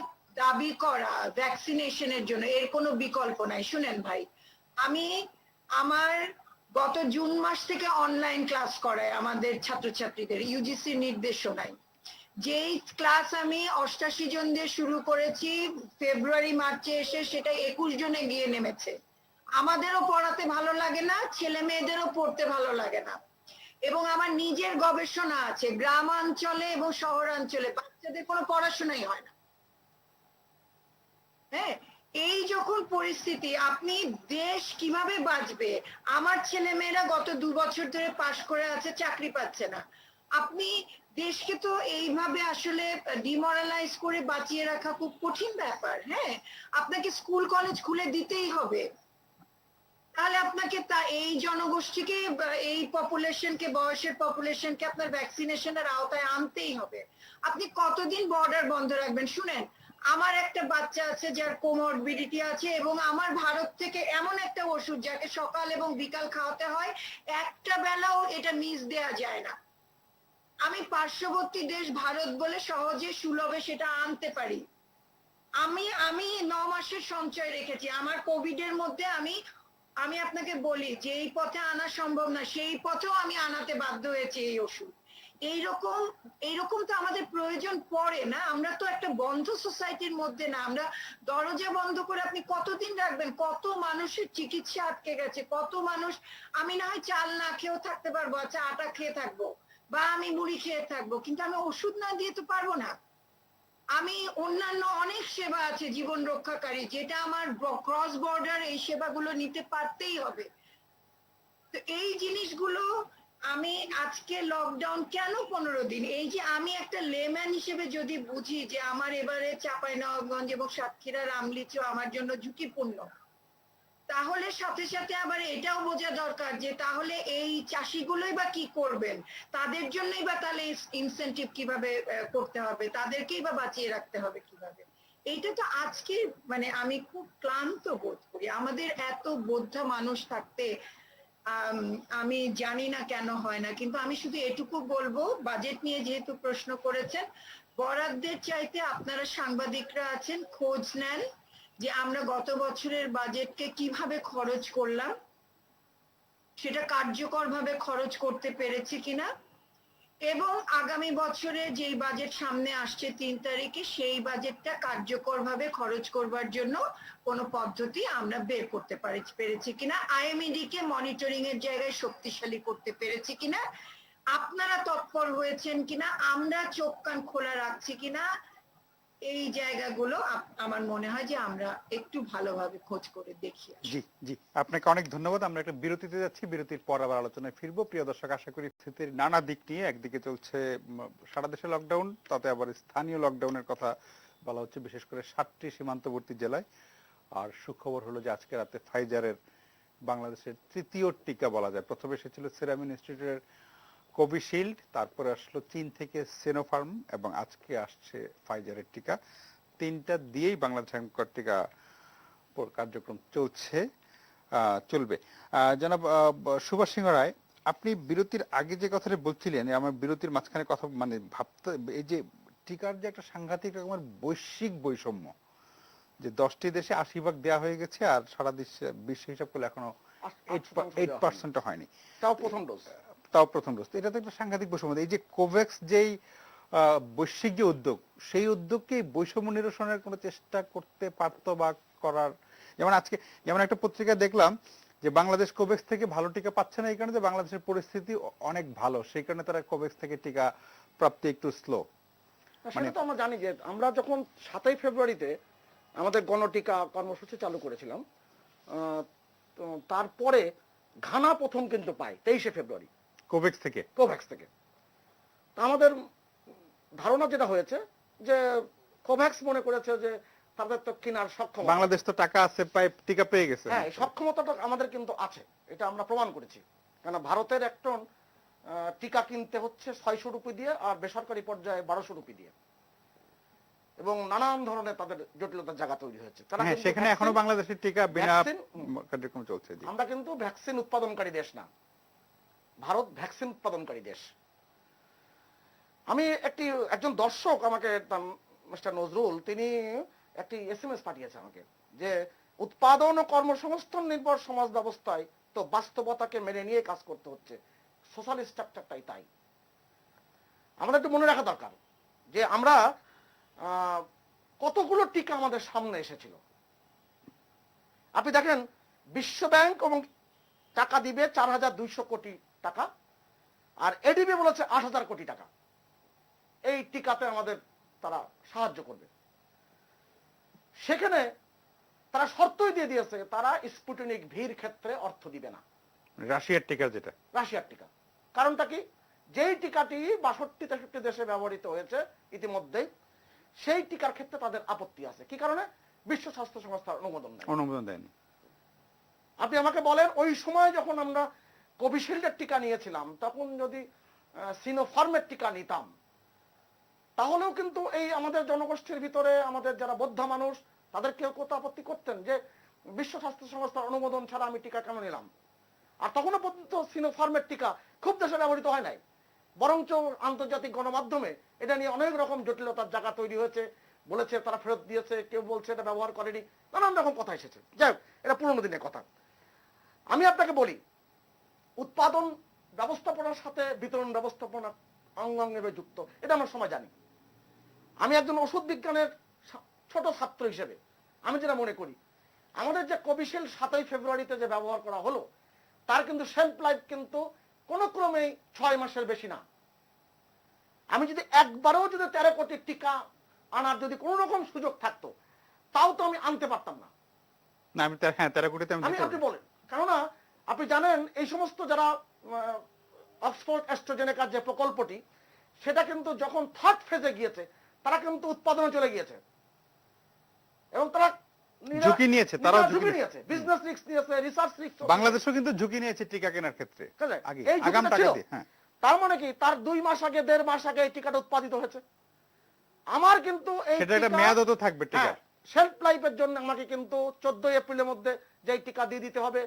দাবি করা ভ্যাকসিনেশনের জন্য, এর কোনো বিকল্প নাই। শুনেন ভাই, আমি আমার গত জুন মাস থেকে অনলাইন ক্লাস করায় আমাদের ছাত্রছাত্রীদের ইউজিসি নির্দেশনায়। যেই ক্লাস আমি 88 জন দিয়ে শুরু করেছি, ফেব্রুয়ারি মার্চে এসে সেটা 21 জনে গিয়ে নেমেছে। আমাদেরও পড়াতে ভালো লাগে না, ছেলে মেয়েদেরও পড়তে ভালো লাগে না। এবং আমার নিজের গবেষণা আছে, গ্রামাঞ্চলে এবং শহরাঞ্চলে বাচ্চাদের কোনো পড়াশোনাই হয় না। হ্যাঁ, এই যখন পরিস্থিতি, আপনি দেশ কিভাবে বাঁচবে? আমার ছেলে মেয়েরা গত 2 বছর ধরে পাশ করে আছে, চাকরি পাচ্ছে না। আপনি দেশকে তো এইভাবে আসলে ডিমোরালাইজ করে বাঁচিয়ে রাখা খুব কঠিন ব্যাপার। হ্যাঁ, আপনাকে স্কুল কলেজ খুলে দিতেই হবে, তাহলে আপনাকে এই জনগোষ্ঠীকে, এই পপুলেশনকে, বয়সের পপুলেশনকে আপনার ভ্যাকসিনেশনের আওতায় আনতেই হবে। আপনি কতদিন বর্ডার বন্ধ রাখবেন? শুনেন, আমার একটা বাচ্চা আছে যার কোমরবিডিটি আছে, এবং আমার ভারত থেকে এমন একটা ওষুধ যাকে সকাল এবং বিকাল খাওয়াতে হয়, একটা বেলাও এটা মিস দেয়া যায় না। আমি পার্শ্ববর্তী দেশ ভারত বলে সহজে সুলভে সেটা আনতে পারি। আমি 9 মাসের সঞ্চয় রেখেছি। আমার কোভিড এর মধ্যে আমি আপনাকে বলি যে এই পথে আনা সম্ভব না, সেই পথেও আমি আনাতে বাধ্য হয়েছি এই ওষুধ। এইরকম তো আমাদের প্রয়োজন পড়ে না। আমরা তো একটা বন্ধ সোসাইটির মধ্যে না, আমরা দরজা বন্ধ করে আপনি কতদিন রাখবেন? কত মানুষের চিকিৎসা আটকে গেছে, কত মানুষ, আমি না হয় চাল না খেয়েও থাকতে পারবো, আচ্ছা আটা খেয়ে থাকবো, বা আমি মুড়ি খেয়ে থাকবো, কিন্তু আমি ওষুধ না দিয়ে তো পারবো না। আমি অন্যান্য অনেক সেবা আছে জীবন রক্ষাকারী, যেটা আমার ক্রস বর্ডার, এই সেবাগুলো নিতে পারতেই হবে। তো এই জিনিসগুলো আমি আজকে লকডাউন কেন 15 দিন, এই যে আমি একটা লেম্যান হিসেবে যদি বুঝি যে আমার এবারে চাঁপাইনবাবগঞ্জ এবং সাতক্ষীরা রামলিচু আমার জন্য ঝুঁকিপূর্ণ, তাহলে সাথে সাথে আবার এটাও বোঝা দরকার যে তাহলে এই চাষিগুলোই বা কি করবেন, তাদের জন্যই বা তাহলে ইনসেনটিভ কিভাবে করতে হবে, তাদেরকেই বা বাঁচিয়ে রাখতে হবে কিভাবে। এইটা তো আজকে মানে আমি খুব ক্লান্ত বোধ করি আমাদের এত বোদ্ধা মানুষ থাকতে। আমি জানি না কেন হয় না, কিন্তু আমি শুধু এটুকু বলবো, বাজেট নিয়ে যেহেতু প্রশ্ন করেছেন, বরাদ্দের চাইতে আপনারা সাংবাদিকরা আছেন, খোঁজ নেন যে আমরা গত বছরের বাজেটকে কিভাবে খরচ করলাম, সেটা কার্যকরভাবে খরচ করতে পেরেছি কিনা, এবং আগামী বছরে যেই বাজেট সামনে আসছে 3 তারিখে, সেই বাজেটটা কার্যকরভাবে খরচ করবার জন্য কোনো পদ্ধতি আমরা বের করতে পেরেছি কিনা, আইএমইডি কে মনিটরিং এর জায়গায় শক্তিশালী করতে পেরেছি কিনা, আপনারা তৎপর হয়েছেন কিনা, আমরা চোখ কান খোলা রাখছি কিনা, এই জায়গাগুলো আমার মনে হয় যে আমরা একটু ভালোভাবে খোঁজ করে দেখি। জি জি, আপনাকে অনেক ধন্যবাদ। আমরা একটা বিরতিতে যাচ্ছি, বিরতির পর আবার আলোচনায় ফিরবো। প্রিয় দর্শক, আশা করি স্থিতির নানা দিক নিয়ে, একদিকে চলছে সারা দেশে লকডাউন, তাতে আবার স্থানীয় লকডাউনের কথা বলা হচ্ছে, বিশেষ করে 7টি সীমান্তবর্তী জেলায়। আর সুখবর হলো যে আজকে রাতে ফাইজারের বাংলাদেশের 3য় টিকা বলা যায়, প্রথমে এসেছিল সেরাম ইনস্টিটিউটের কোভিশিল্ড, তারপরে আসলো চীন থেকে সিনোফার্ম, এবং আজকে আসছে ফাইজারের টিকা। 3টা দিয়েই বাংলাদেশ টিকা কার্যক্রম চলবে। জনাব সুভাষ সিংহ রায়, আপনি বিরতির আগে যে কথাটা বলছিলেন, আমার বিরতির মাঝখানে কথা মানে ভাবতে, এই যে টিকার যে একটা সাংঘাতিক রকমের বৈশ্বিক বৈষম্য, যে 10টি দেশে 80% দেওয়া হয়ে গেছে, আর সারা বিশ্ব হিসাব করলে এখনো 8% হয়নি, তাও প্রথম ডোজ। এটা তো একটা সাংঘাতিক বৈষম্য। এই যে কোভ্যাক্স যেই বৈশ্বিক যে উদ্যোগ, সেই উদ্যোগকে বৈষম্য নিরসনের কোনো চেষ্টা করতে পারতো বা করার, যেমন একটা পত্রিকা দেখলাম যে বাংলাদেশ কোভ্যাক্স থেকে ভালো টিকা পাচ্ছে না, এই কারণে যে বাংলাদেশের পরিস্থিতি অনেক ভালো, সেই কারণে তারা কোভ্যাক্স থেকে টিকা প্রাপ্তি একটু স্লো। সেটা তো আমরা জানি যে আমরা যখন 7ই ফেব্রুয়ারিতে আমাদের গণটিকা কর্মসূচি চালু করেছিলাম, তারপরে ঘানা প্রথম কিন্তু পায় 23শে ফেব্রুয়ারি কোভ্যাক্স থেকে। আমাদের ধারণা যেটা হয়েছে যে কোভ্যাক্স মনে করেছে যে তাদের তো কেনার সক্ষম, বাংলাদেশ তো টাকা আছে, টিকা পেয়ে গেছে। হ্যাঁ, সক্ষমতাটা আমাদের কিন্তু আছে, এটা আমরা প্রমাণ করেছি। কেন ভারতের 1 টন টিকা কিনতে হচ্ছে 600 রুপি দিয়ে, আর বেসরকারি পর্যায়ে 1200 রুপি দিয়ে, এবং নানান ধরনের তাদের জটিলতার জায়গা তৈরি হয়েছে। সেখানে এখনো বাংলাদেশের টিকা বিনা কার্যক্রম চলছে। আমরা কিন্তু ভ্যাকসিন উৎপাদনকারী দেশ না, ভারত ভ্যাকসিন উৎপাদনকারী দেশ। আমি একজন দর্শক আমাকে, মিস্টার নজরুল, তিনি একটি SMS পাঠিয়েছে আমাকে যে উৎপাদন ও কর্মসংস্থান নির্ভর সমাজ ব্যবস্থায় তো বাস্তবতাকে মেনে নিয়ে কাজ করতে হচ্ছে, সোশ্যাল স্ট্রাকচারটাই তাই। আমাদের একটু মনে রাখা দরকার যে আমরা কতগুলো টিকা আমাদের সামনে এসেছিল। আপনি দেখেন, বিশ্ব ব্যাংক এবং টাকা দিবে 4200 কোটি টাকা, আর এডিবি বলেছে 8000 কোটি টাকা এই টিকাতে আমাদের তারা সাহায্য করবে। সেখানে তারা শর্তই দিয়ে দিয়েছে, তারা স্পুটনিক ভির ক্ষেত্রে অর্থ দিবে না। রাশিয়ার টিকা, রাশিয়ার টিকা, কারণটা কি? যেই টিকাটি 62-63 দেশে ব্যবহৃত হয়েছে ইতিমধ্যেই, সেই টিকার ক্ষেত্রে তাদের আপত্তি আছে। কি কারণে? বিশ্ব স্বাস্থ্য সংস্থার অনুমোদন দেয়নি। আপনি আমাকে বলেন, ওই সময় যখন আমরা কোভিশিল্ডের টিকা নিয়েছিলাম, তখন যদি সিনোফার্মের টিকা নিতাম, তাহলেও কিন্তু এই আমাদের জনগোষ্ঠীর ভিতরে আমাদের যারা বোদ্ধা মানুষ, তাদের কেউ কত আপত্তি করতেন যে বিশ্ব স্বাস্থ্য সংস্থার অনুমোদন ছাড়া আমি টিকা কেন নিলাম। আর তখনও পর্যন্ত সিনোফার্মের টিকা খুব দেশে ব্যবহৃত হয় নাই, বরঞ্চ আন্তর্জাতিক গণমাধ্যমে এটা নিয়ে অনেক রকম জটিলতার জায়গা তৈরি হয়েছে, বলেছে তারা ফেরত দিয়েছে, কেউ বলছে এটা ব্যবহার করেনি, নানান রকম কথা এসেছে। যাই হোক, এটা পুরনো দিনের কথা। আমি আপনাকে বলি, উৎপাদন ব্যবস্থাপনার সাথে বিতরণ ব্যবস্থাপনা অঙ্গাঙ্গে যুক্ত, এটা আমরা সবাই জানি। আমি একজন ওষুধ বিজ্ঞানের ছোট ছাত্র হিসেবে আমি যেটা মনে করি, আমাদের যে কোভিশিল্ড 7ই ফেব্রুয়ারিতে যে ব্যবহার করা হলো, তার কিন্তু শেলফ লাইফ কিন্তু কোনো ক্রমেই 6 মাসের বেশি না। আমি যদি একবারও যদি 13 কোটি টিকা আনার যদি কোনো রকম সুযোগ থাকতো তাও তো আমি আনতে পারতাম না। না আমি 13 কোটিতে আমি আমি দিতে আপনি পারবো। বলেন, কেননা আপনি জানেন এই সমস্ত যারা অক্সফোর্ড অ্যাস্ট্রাজেনেকার যে প্রকল্পটি, সেটা কিন্তু যখন থার্ড ফেজে গিয়েছে তারা কিন্তু উৎপাদনে চলে গিয়েছে এবং তারা ঝুঁকি নিয়েছে, তারাও ঝুঁকি ঝুঁকি নিয়েছে, বিজনেস রিস্ক নিয়েছে, রিসার্চ রিস্ক। বাংলাদেশও কিন্তু ঝুঁকি নিয়েছে টিকা কেনার ক্ষেত্রে আগে এই আগাম ঝুঁকিটা টাকা ছিল। দিয়ে। হ্যাঁ, তার মানে কি তার 2 মাস আগে 1.5 মাস আগে এই টিকাটা উৎপাদিত হয়েছে। আমার কিন্তু এই সেটা একটা মেয়াদও তো থাকবে টিকার। শেলফ লাইফের জন্য আমাকে কিন্তু 14 এপ্রিলের মধ্যে যেই টিকা দিয়ে দিতে হবে,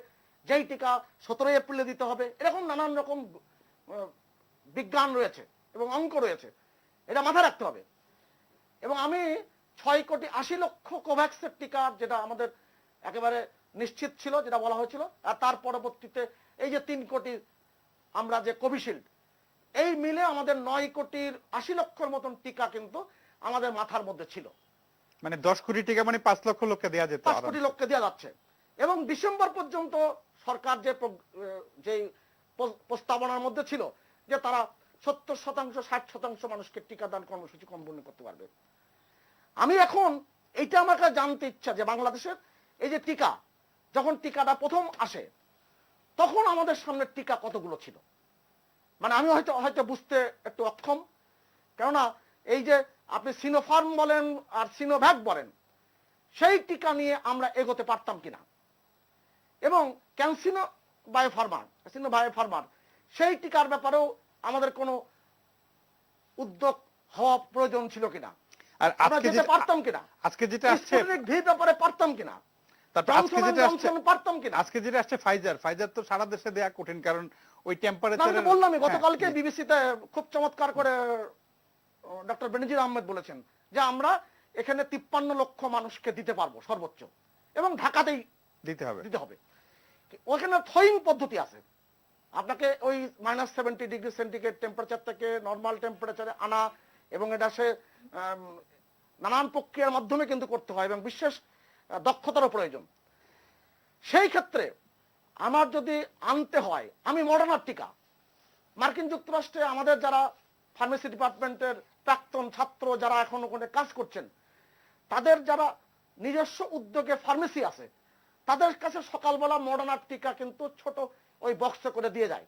যেই টিকা 17 এপ্রিলে দিতে হবে, এরকম নানান রকম বিজ্ঞান রয়েছে এবং অঙ্ক রয়েছে, এটা মাথায় রাখতে হবে। এবং আমি 6,80,00,000 কোভ্যাক্সের টিকা, যেটা আমাদের একেবারে নিশ্চিত ছিল, যেটা বলা হয়েছিল, আর তার পরবর্তীতে এই যে 3 কোটি আমরা যে কোভিশিল্ড, এই মিলে আমাদের 9,80,00,000 মতন টিকা কিন্তু আমাদের মাথার মধ্যে ছিল। মানে 10 কোটি টাকা মানে 5 লক্ষ লোককে দেওয়া যেত। 5 কোটি লোককে দেওয়া যাচ্ছে। এবং ডিসেম্বর পর্যন্ত সরকার যে প্রস্তাবনার মধ্যে ছিল যে তারা 70%, 60% মানুষকে টিকাদান কর্মসূচি সম্পন্ন করতে পারবে। আমি এখন এইটা আমার কাছে জানতে ইচ্ছা যে বাংলাদেশের এই যে টিকা, যখন টিকাটা প্রথম আসে তখন আমাদের সামনে টিকা কতগুলো ছিল। মানে আমি হয়তো বুঝতে একটু অক্ষম, কেননা এই যে আপনি সিনোফার্ম বলেন আর সিনোভ্যাক বলেন, সেই টিকা নিয়ে আমরা এগোতে পারতাম কিনা, এবং ক্যানসিনো বায়োফার্মার সেই টিকার ব্যাপারেও আমাদের কোনো উদ্যোগ হওয়া প্রয়োজন ছিল কিনা, আর আমরা আজকে যেতে যেটা পারতাম কিনা, আজকে যেটা আসছে স্পুটনিক ভি ব্যাপারে পারতাম কিনা, তারপর আজকে যেটা আসছে পারতাম কিনা। আজকে যেটা আসছে ফাইজার তো সারা দেশে দেয়া কঠিন, কারণ ওই আমি টেম্পারেচারে। তো বললামই, গতকালকে বিবিসিতে খুব চমৎকার করে ডক্টর বেনজির আহমেদ বলেছেন যে আমরা এখানে 53 লক্ষ মানুষকে দিতে পারবো সর্বোচ্চ, এবং ঢাকাতেই দিতে হবে। ওখানে থ্রোয়িং পদ্ধতি আছে, আপনাকে ওই -70 ডিগ্রি সেন্টিগ্রেড টেম্পারেচার থেকে নর্মাল টেম্পারেচারে আনা, এবং এটা সে নানান প্রক্রিয়ার মাধ্যমে কিন্তু করতে হয় এবং বিশেষ দক্ষতারও প্রয়োজন। সেই ক্ষেত্রে আমার যদি আনতে হয়, আমি মডার্নার টিকা, মার্কিন যুক্তরাষ্ট্রে আমাদের যারা ফার্মেসি ডিপার্টমেন্টের প্রাক্তন ছাত্র যারা এখন ওখানে কাজ করছেন, তাদের যারা নিজস্ব উদ্যোগে ফার্মেসি আছে, তাদের কাছে সকালবেলা মডার্নার টিকা কিন্তু ছোট ওই বক্সে করে দিয়ে যায়,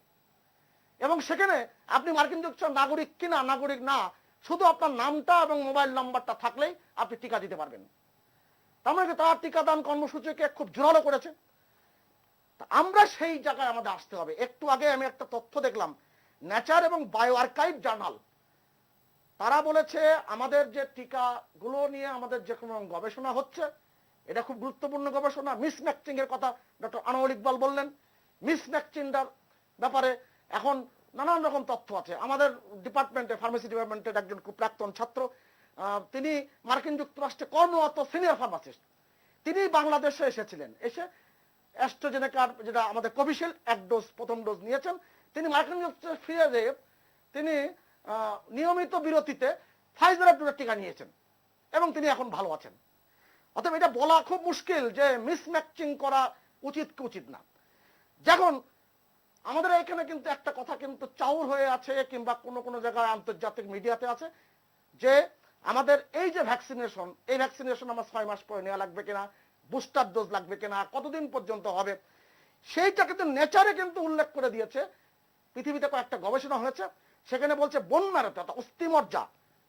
এবং সেখানে আপনি মার্কিন যুক্তরাষ্ট্রের নাগরিক কিনা নাগরিক না, শুধু আপনার নামটা এবং মোবাইল নাম্বারটা থাকলেই আপনি টিকা দিতে পারবেন। তার মানে তারা টিকাদান কর্মসূচিকে খুব জোরালো করেছে। আমরা সেই জায়গায় আমাদের আসতে হবে। একটু আগে আমি একটা তথ্য দেখলাম, নেচার এবং বায়ো আর্কাইভ জার্নাল, তারা বলেছে আমাদের যে টিকাগুলো নিয়ে আমাদের যে কোনো গবেষণা হচ্ছে, এটা খুব গুরুত্বপূর্ণ গবেষণা। মিসম্যাচিং এর কথা ডক্টর আনোয়ার ইকবাল বললেন। মিসম্যাচিংটার ব্যাপারে এখন নানান রকম তথ্য আছে। আমাদের ডিপার্টমেন্টে, ফার্মেসি ডিপার্টমেন্টের একজন খুব প্রাক্তন ছাত্র, তিনি মার্কিন যুক্তরাষ্ট্রে কর্মরত সিনিয়র ফার্মাসিস্ট, তিনি বাংলাদেশে এসেছিলেন, এসে অ্যাস্ট্রাজেনেকার যেটা আমাদের কোভিশিল্ড 1 ডোজ প্রথম ডোজ নিয়েছেন। তিনি মার্কিন যুক্তরাষ্ট্রে ফিরে যেয়ে তিনি নিয়মিত বিরতিতে ফাইজারের টিকা নিয়েছেন এবং তিনি এখন ভালো আছেন। অতএব এটা বলা খুব মুশকিল যে মিসম্যাচিং করা উচিত কি উচিত না। যখন আমাদের এখানে কিন্তু একটা কথা কিন্তু চাউর হয়ে আছে, কিংবা কোনো কোনো জায়গায় আন্তর্জাতিক মিডিয়াতে আছে, যে আমাদের এই যে ভ্যাকসিনেশন, এই ভ্যাকসিনেশন আমার 6 মাস পরে নেওয়া লাগবে কিনা, বুস্টার ডোজ লাগবে কিনা, কতদিন পর্যন্ত হবে, সেইটা কিন্তু নেচারে কিন্তু উল্লেখ করে দিয়েছে। পৃথিবীতে কয়েকটা গবেষণা হয়েছে, সেখানে বলছে বোন ম্যারোতে, অর্থাৎ অস্থিমজ্জা,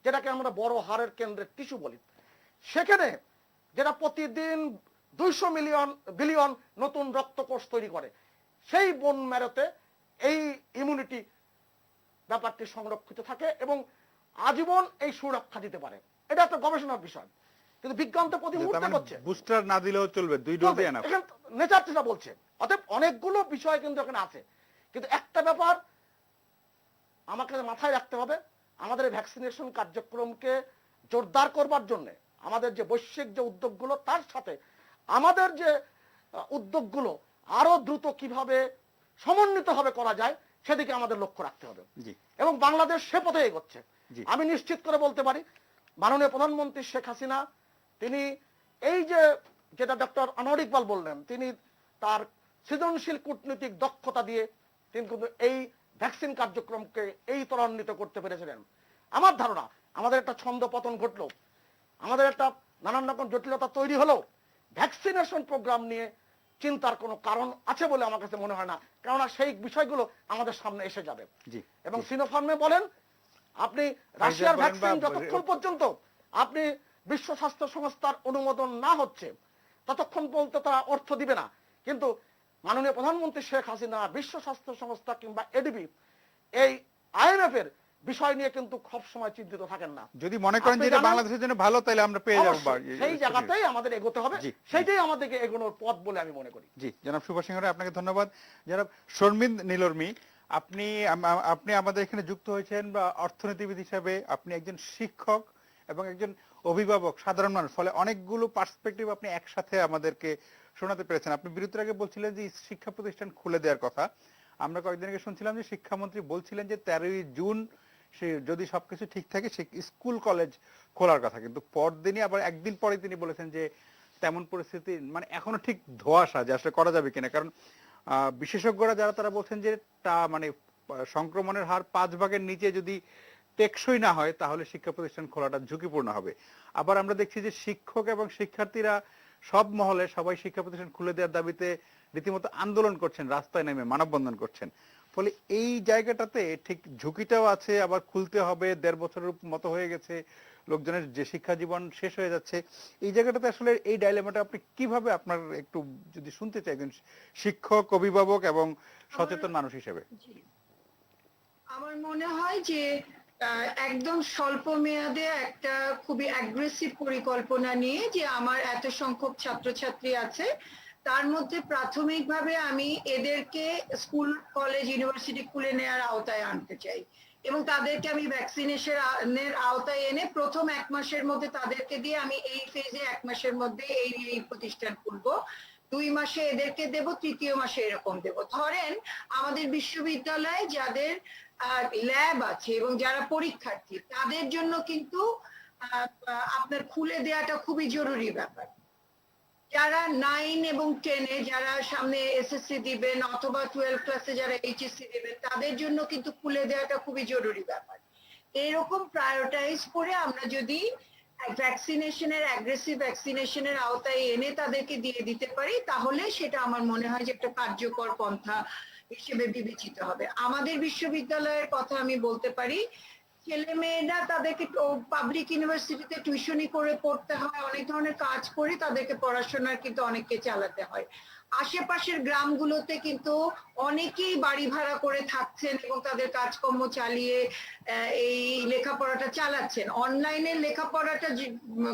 যেটাকে আমরা বড় হাড়ের কেন্দ্রের টিস্যু বলি, সেখানে যেটা প্রতিদিন 200 বিলিয়ন নতুন রক্তকোষ তৈরি করে, সেই বোন ম্যারোতে এই ইমিউনিটি ব্যাপারটি সংরক্ষিত থাকে এবং আজীবন এই সুরক্ষা দিতে পারে। এটা একটা গবেষণার বিষয়, কিন্তু বিজ্ঞান তো প্রতি মুহূর্তে করছে। বুস্টার না দিলেও চলবে, 2 ডোজই এনাফ। নেচার যেটা বলছে, অতএব অনেকগুলো বিষয় কিন্তু এখানে আছে। কিন্তু একটা ব্যাপার আমাকে মাথায় রাখতে হবে, আমাদের ভ্যাকসিনেশন কার্যক্রমকে জোরদার করবার জন্য আমাদের যে বৈশ্বিক যে উদ্যোগগুলো, তার সাথে আমাদের যে উদ্যোগগুলো আরো দ্রুত কিভাবে সমন্বিতভাবে করা যায় সেদিকে আমাদের লক্ষ্য রাখতে হবে, এবং বাংলাদেশ সে পথে এগোচ্ছে। আমি নিশ্চিত করে বলতে পারি, মাননীয় প্রধানমন্ত্রী শেখ হাসিনা, তিনি এই যে যেটা ডক্টর আনোয়ার ইকবাল বললেন, তিনি তার সৃজনশীল কূটনৈতিক দক্ষতা দিয়ে তিনি কিন্তু এই ভ্যাকসিন কার্যক্রমকে এই ত্বরান্বিত করতে পেরেছিলেন। আমার ধারণা আমাদের একটা ছন্দ পতন ঘটলো, আমাদের একটা নানান রকম জটিলতা তৈরি হলো, ভ্যাকসিনেশন প্রোগ্রাম নিয়ে চিন্তার কোনো কারণ আছে বলে আমার কাছে মনে হয় না, কেননা সেই বিষয়গুলো আমাদের সামনে এসে যাবে। জি এবং সিনোফার্মে বলেন, আপনি রাশিয়ার বলেন বা ভ্যাকসিন যতক্ষণ পর্যন্ত আপনি বিশ্ব স্বাস্থ্য সংস্থার অনুমোদন না হচ্ছে ততক্ষণ পর্যন্ত তারা অর্থ দিবে না। কিন্তু মাননীয় প্রধানমন্ত্রী শেখ হাসিনা বিশ্ব স্বাস্থ্য সংস্থা কিংবা এডিবি এই IMF এর বিষয় নিয়ে কিন্তু সব সময় চিন্তিত থাকেন না। যদি মনে করেন যে এটা বাংলাদেশের জন্য ভালো, তাহলে আমরা পেয়ে যাব। সেই জায়গাতেই আমাদের এগোতে হবে, সেইটাই আমাদেরকে এগোনোর পথ বলে আমি মনে করি। জি জনাব সুভাষ সিংহ রায়, আপনাকে ধন্যবাদ। জনাব শর্মিন নীলর্মী, আপনি আপনি আমাদের এখানে যুক্ত হয়েছেন বা অর্থনীতিবিদ হিসাবে, আপনি একজন শিক্ষক এবং একজন অভিভাবক, সাধারণ মানুষ, ফলে অনেকগুলো পার্সপেক্টিভ আপনি একসাথে আমাদেরকে শোনাতে পেরেছেন। আপনি বিরতির আগে বলছিলেন যে শিক্ষা প্রতিষ্ঠান খুলে দেওয়ার কথা। আমরা কয়েকদিন আগে শুনছিলাম যে শিক্ষামন্ত্রী বলছিলেন যে 13ই জুন সে যদি সবকিছু ঠিক থাকে সে স্কুল কলেজ খোলার কথা, কিন্তু পরদিনই আবার একদিন পরে তিনি বলেছেন যে তেমন পরিস্থিতি মানে এখনো ঠিক ধোঁয়াশা যে আসলে করা যাবে কিনা। কারণ বিশেষজ্ঞরা যারা তারা বলছেন যে তা মানে সংক্রমণের হার 5 ভাগের নিচে যদি টেকসই না হয় তাহলে শিক্ষা প্রতিষ্ঠান খোলাটা ঝুঁকিপূর্ণ হবে। আবার আমরা দেখছি যে শিক্ষক এবং শিক্ষার্থীরা সব মহলে সবাই শিক্ষা প্রতিষ্ঠান খুলে দেওয়ার দাবিতে রীতিমতো আন্দোলন করছেন, রাস্তায় নেমে মানববন্ধন করছেন। ফলে এই জায়গাটাতে ঠিক ঝুঁকিটাও আছে, আবার খুলতে হবে, 1.5 বছরের মতো হয়ে গেছে, লোকজনের যে শিক্ষা জীবন শেষ হয়ে যাচ্ছে। এই জায়গাটাতে আসলে এই ডাইলেমাটা আপনি কিভাবে, আপনার একটু যদি শুনতে চাই একজন শিক্ষক, অভিভাবক এবং সচেতন মানুষ হিসেবে। আমার মনে হয় যে একদম স্বল্প মেয়াদে একটা খুবই অ্যাগ্রেসিভ পরিকল্পনা নিয়ে, যে আমার এত সংখ্যক ছাত্রছাত্রী আছে, তার মধ্যে প্রাথমিকভাবে আমি এদেরকে স্কুল কলেজ ইউনিভার্সিটি খুলে নেওয়ার আওতায় আনতে চাই এবং তাদেরকে আমি ভ্যাকসিনেশনের আওতায় এনে প্রথম 1 মাসের মধ্যে তাদেরকে দিয়ে আমি এই ফেজে 1 মাসের মধ্যে এই প্রতিষ্ঠান খুলবো, 2 মাসে এদেরকে দেব, 3য় মাসে এরকম দেব। ধরেন আমাদের বিশ্ববিদ্যালয়ে যাদের ল্যাব আছে এবং যারা পরীক্ষার্থী তাদের জন্য কিন্তু আপনার খুলে দেওয়াটা খুবই জরুরি ব্যাপার। যারা 9 এবং 10-এ যারা সামনে SSC দিবেন অথবা 12 ক্লাসে যারা HSC দিবেন তাদের জন্য কিন্তু খুলে দেওয়াটা খুবই জরুরি ব্যাপার। এরকম প্রায়োরিটাইজ করে আমরা যদি ভ্যাকসিনেশনের অ্যাগ্রেসিভ ভ্যাকসিনেশনের আওতায় এনে তাদেরকে দিয়ে দিতে পারি তাহলে সেটা আমার মনে হয় যে একটা কার্যকর পন্থা হিসেবে বিবেচিত হবে। আমাদের বিশ্ববিদ্যালয়ের কথা আমি বলতে পারি, ছেলে মেয়েরা তাদেরকে পাবলিক ইউনিভার্সিটিতে টিউশনি করে পড়তে হয়, অনেক ধরনের কাজ করে তাদেরকে পড়াশোনার কিন্তু অনেককে চালাতে হয়। আশেপাশের গ্রামগুলোতে কিন্তু অনেকেই বাড়ি ভাড়া করে থাকছেন এবং তাদের কাজকর্ম চালিয়ে এই লেখাপড়াটা চালাচ্ছেন। অনলাইনে লেখাপড়াটা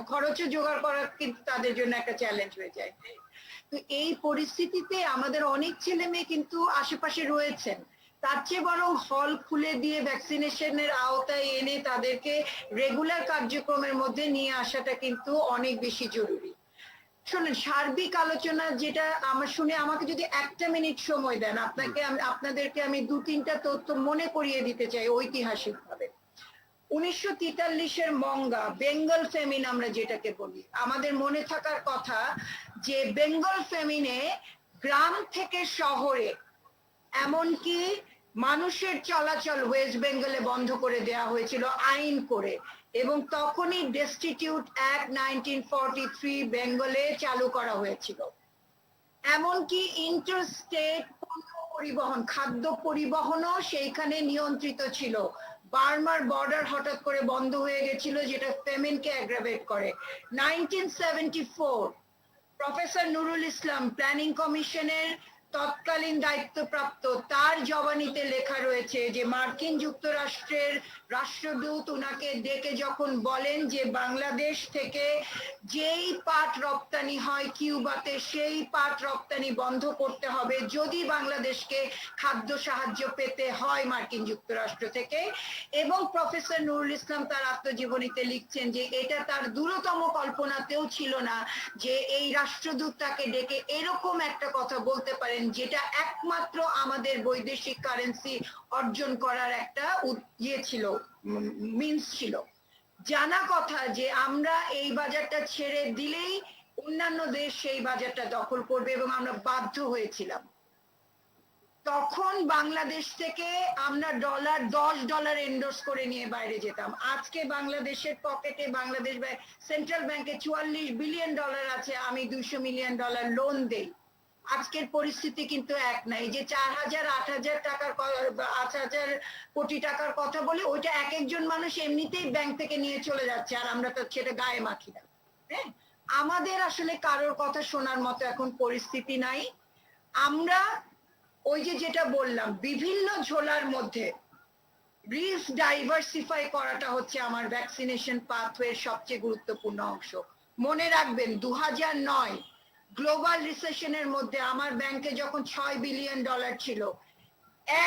খরচে জোগাড় করা কিন্তু তাদের জন্য একটা চ্যালেঞ্জ হয়ে যায়। তো এই পরিস্থিতিতে আমাদের অনেক ছেলে মেয়ে কিন্তু আশেপাশে রয়েছেন, তার চেয়ে বরং হল খুলে দিয়ে ভ্যাকসিনেশনের আওতায় এনে তাদেরকে রেগুলার কার্যক্রমের মধ্যে নিয়ে আসাটা কিন্তু অনেক বেশি জরুরি। শুনুন, সার্বিক আলোচনা যেটা আমার শুনে, আমাকে যদি 1 মিনিট সময় দেন, আপনাদেরকে আমি 2-3টা তথ্য মনে করিয়ে দিতে চাই ঐতিহাসিক ভাবে। 1943-এর মঙ্গা, বেঙ্গল ফেমিন আমরা যেটাকে বলি, আমাদের মনে থাকার কথা যে বেঙ্গল ফেমিনে গ্রাম থেকে শহরে এমনকি মানুষের চলাচল ওয়েস্ট বেঙ্গলে বন্ধ করে দেওয়া হয়েছিল আইন করে, এবং তখনই ডেস্টিটিউট অ্যাক্ট 1943 বেঙ্গলে চালু করা হয়েছিল। এমনকি ইন্টারস্টেট পণ্য পরিবহন, খাদ্য পরিবহনও সেইখানে নিয়ন্ত্রিত ছিল। বার্মার বর্ডার হঠাৎ করে বন্ধ হয়ে গেছিল, যেটা ফেমিনকে অ্যাগ্রাভেট করে। 1974 প্রফেসর নুরুল ইসলাম প্ল্যানিং কমিশনের তৎকালীন দায়িত্বপ্রাপ্ত, তার জবানিতে লেখা রয়েছে যে মার্কিন যুক্তরাষ্ট্রের রাষ্ট্রদূত উনাকে ডেকে যখন বলেন যে বাংলাদেশ থেকে যেই পাট রপ্তানি হয় কিউবাতে সেই পাট রপ্তানি বন্ধ করতে হবে যদি বাংলাদেশকে খাদ্য সাহায্য পেতে হয় মার্কিন যুক্তরাষ্ট্র থেকে। এবং প্রফেসর নুরুল ইসলাম তার আত্মজীবনীতে লিখছেন যে এটা তার দূরতম কল্পনাতেও ছিল না যে এই রাষ্ট্রদূত তাকে ডেকে এরকম একটা কথা বলতে পারেন, যেটা একমাত্র আমাদের বৈদেশিক কারেন্সি অর্জন করার একটা ছিল, মিন্স ছিল। জানা কথা যে আমরা এই বাজারটা ছেড়ে দিলেই অন্যান্য দেশ সেই বাজারটা দখল করবে এবং আমরা বাধ্য হয়েছিলাম। তখন বাংলাদেশ থেকে আমরা $10 এন্ডোর্স করে নিয়ে বাইরে যেতাম। আজকে বাংলাদেশের পকেটে বাংলাদেশ সেন্ট্রাল ব্যাংকে $44 বিলিয়ন আছে, আমি $200 মিলিয়ন লোন দেই। আজকের পরিস্থিতি কিন্তু এক নাই। যে 4,000 8,000 টাকার 8,000 কোটি টাকার কথা বলে ওইটা এক একজন মানুষ এমনিতেই ব্যাংক থেকে নিয়ে চলে যাচ্ছে, আর আমরা তো সেটা গায়ে মাখি না। হ্যাঁ, আমাদের আসলে কারোর কথা শোনার মতো এখন পরিস্থিতি নাই। আমরা ওই যেটা বললাম, বিভিন্ন ঝোলার মধ্যে রিস্ক ডাইভার্সিফাই করাটা হচ্ছে আমার ভ্যাকসিনেশন পাথওয়ের সবচেয়ে গুরুত্বপূর্ণ অংশ। মনে রাখবেন 2009 গ্লোবাল রিসেশনের মধ্যে আমার ব্যাংকে যখন $6 বিলিয়ন ছিল,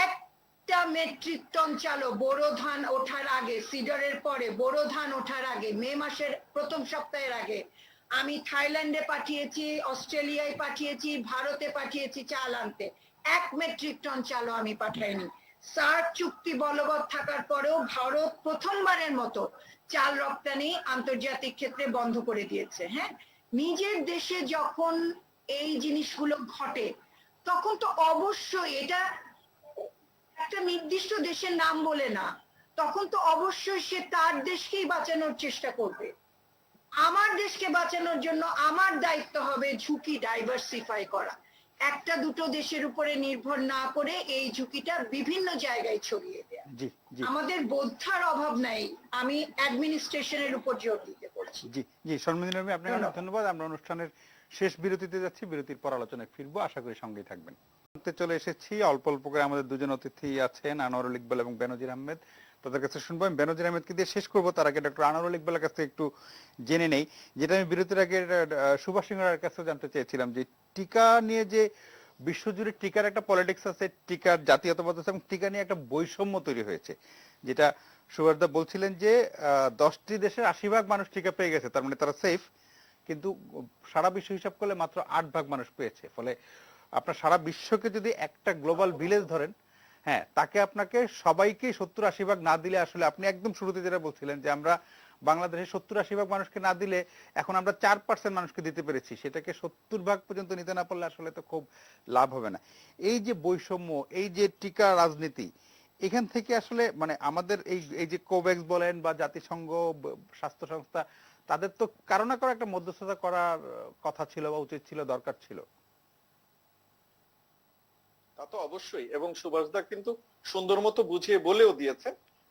একটা মেট্রিক টন চালও বোরো ধান ওঠার আগে, সিডারের পরে বোরো ধান ওঠার আগে, মে মাসের প্রথম সপ্তাহের আগে আমি থাইল্যান্ডে পাঠিয়েছি, অস্ট্রেলিয়ায় পাঠিয়েছি, ভারতে পাঠিয়েছি চাল আনতে। 1 মেট্রিক টন চালও আমি পাঠাইনি। সার্ক চুক্তি বলবৎ থাকার পরেও ভারত প্রথমবারের মতো চাল রপ্তানি আন্তর্জাতিক ক্ষেত্রে বন্ধ করে দিয়েছে। হ্যাঁ, নিজের দেশে যখন এই জিনিসগুলো ঘটে তখন তো অবশ্যই, এটা একটা নির্দিষ্ট দেশের নাম বলে না, তখন তো অবশ্যই সে তার দেশকেই বাঁচানোর চেষ্টা করবে। আমার দেশকে বাঁচানোর জন্য আমার দায়িত্ব হবে ঝুঁকি ডাইভার্সিফাই করা, একটা দুটো দেশের উপরে নির্ভর না করে এই ঝুঁকিটা বিভিন্ন জায়গায় ছড়িয়ে দেয়া। জি জি আমাদের বোদ্ধার অভাব নাই, আমি অ্যাডমিনিস্ট্রেশনের উপর জোর দিতে বলছি। জি জি শর্মিন্দা ম্যাম, আপনাকে অনেক ধন্যবাদ। আমরা অনুষ্ঠানের শেষ বিরতিতে যাচ্ছি, বিরতির পর আলোচনায় ফিরবো, আশা করি সঙ্গেই থাকবেন। চলে এসেছি, অল্প অল্প করে আমাদের দুজন অতিথি আছেন, আনোয়ারুল ইকবাল এবং বেনজির আহমেদ। তাদের কাছে শুনবো। আমি বেনজির আহমেদকে দিয়ে শেষ করবো, তার আগে ডক্টর আনোয়ারুল ইকবালের কাছ থেকে একটু জেনে নেই, যেটা আমি বিরতির আগে সুভাষ সিংহের কাছে জানতে চেয়েছিলাম, যে টিকা নিয়ে যে বিশ্বজুড়ে টিকার একটা পলিটিক্স আছে, টিকার জাতীয়তাবাদ আছে এবং টিকা নিয়ে একটা বৈষম্য তৈরি হয়েছে, যেটা সুভাষদা বলছিলেন যে 10টি দেশের 80% মানুষ টিকা পেয়ে গেছে, তার মানে তারা সেফ, কিন্তু সারা বিশ্ব হিসাব করলে মাত্র 8% মানুষ পেয়েছে। ফলে আপনার সারা বিশ্বকে যদি একটা গ্লোবাল ভিলেজ ধরেন, হ্যাঁ, তাকে আপনাকে সবাইকে 70-80% না দিলে, আসলে আপনি একদম শুরুতে যেটা বলছিলেন যে আমরা বাংলাদেশে 70-80% মানুষকে না দিলে এখন আমরা 4% মানুষকে দিতে পেরেছি, সেটাকে 70% পর্যন্ত নিতে না পারলে আসলে তো খুব লাভ হবে না। এই যে বৈষম্য, এই যে টিকা রাজনীতি, এখান থেকে আসলে মানে আমাদের এই যে কোভ্যাক্স বলেন বা জাতিসংঘ, স্বাস্থ্য সংস্থা, তাদের তো কারো না কারো একটা মধ্যস্থতা করার কথা ছিল বা উচিত ছিল, দরকার ছিল। তা তো অবশ্যই, এবং সুভাষদা কিন্তু সুন্দর মতো বুঝিয়ে বলেও দিয়েছে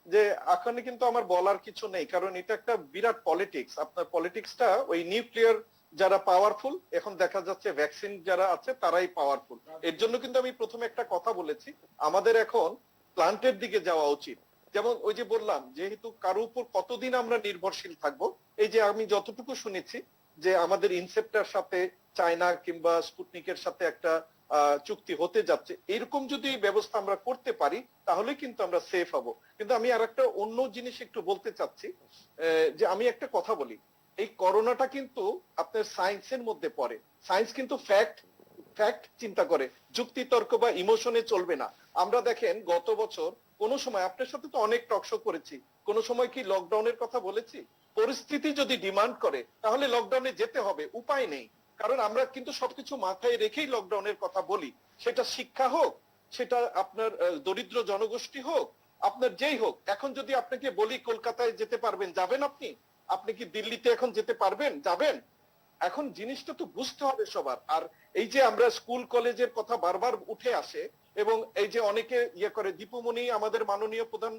যে এখানে কিন্তু আমার বলার কিছু নেই, কারণ এটা একটা বিরাট পলিটিক্স। আপনার পলিটিক্সটা ওই নিউক্লিয়ার যারা পাওয়ারফুল, এখন দেখা যাচ্ছে ভ্যাকসিন যারা আছে তারাই পাওয়ারফুল। এর জন্য কিন্তু আমি প্রথমে একটা কথা বলেছি, আমাদের এখন প্লান্টের দিকে যাওয়া উচিত। যেমন ওই যে বললাম, যেহেতু কারো উপর কতদিন আমরা নির্ভরশীল থাকবো, এই যে আমি যতটুকু শুনেছি যে আমাদের ইনসেপ্টার সাথে চায়না কিংবা স্পুটনিকের সাথে একটা চুক্তি হতে যাচ্ছে, এরকম যদি ব্যবস্থা আমরা করতে পারি তাহলে কিন্তু আমরা সেফ হব। কিন্তু আমি আর একটা অন্য জিনিস একটু বলতে চাচ্ছি, যে আমি একটা কথা বলি, এই করোনাটা কিন্তু আপনার সায়েন্সের মধ্যে পড়ে। সায়েন্স কিন্তু ফ্যাক্ট চিন্তা করে, যুক্তি তর্ক বা ইমোশনে চলবে না। আমরা দেখেন গত বছর কোন সময় আপনার সাথে তো অনেক টকশো করেছি, কোন সময় কি লকডাউনের কথা বলেছি? পরিস্থিতি যদি ডিমান্ড করে তাহলে লকডাউনে যেতে হবে, উপায় নেই। কারণ আমরা কিন্তু সবকিছু মাথায় রেখেই লকডাউনের কথা বলি, সেটা শিক্ষা হোক, সেটা আপনার দরিদ্র জনগোষ্ঠী হোক, আপনার যেই হোক। এখন যদি আপনাকে বলি কলকাতায় যেতে পারবেন, যাবেন? আপনি কি দিল্লিতে এখন যেতে পারবেন, যাবেন? এখন জিনিসটা তো বুঝতে হবে সবার। আর এই যে আমরা স্কুল কলেজের কথা বারবার উঠে আসে, এবং এই যে অনেকে ইয়ে করে, দীপুমণি আমাদের মাননীয় প্রধান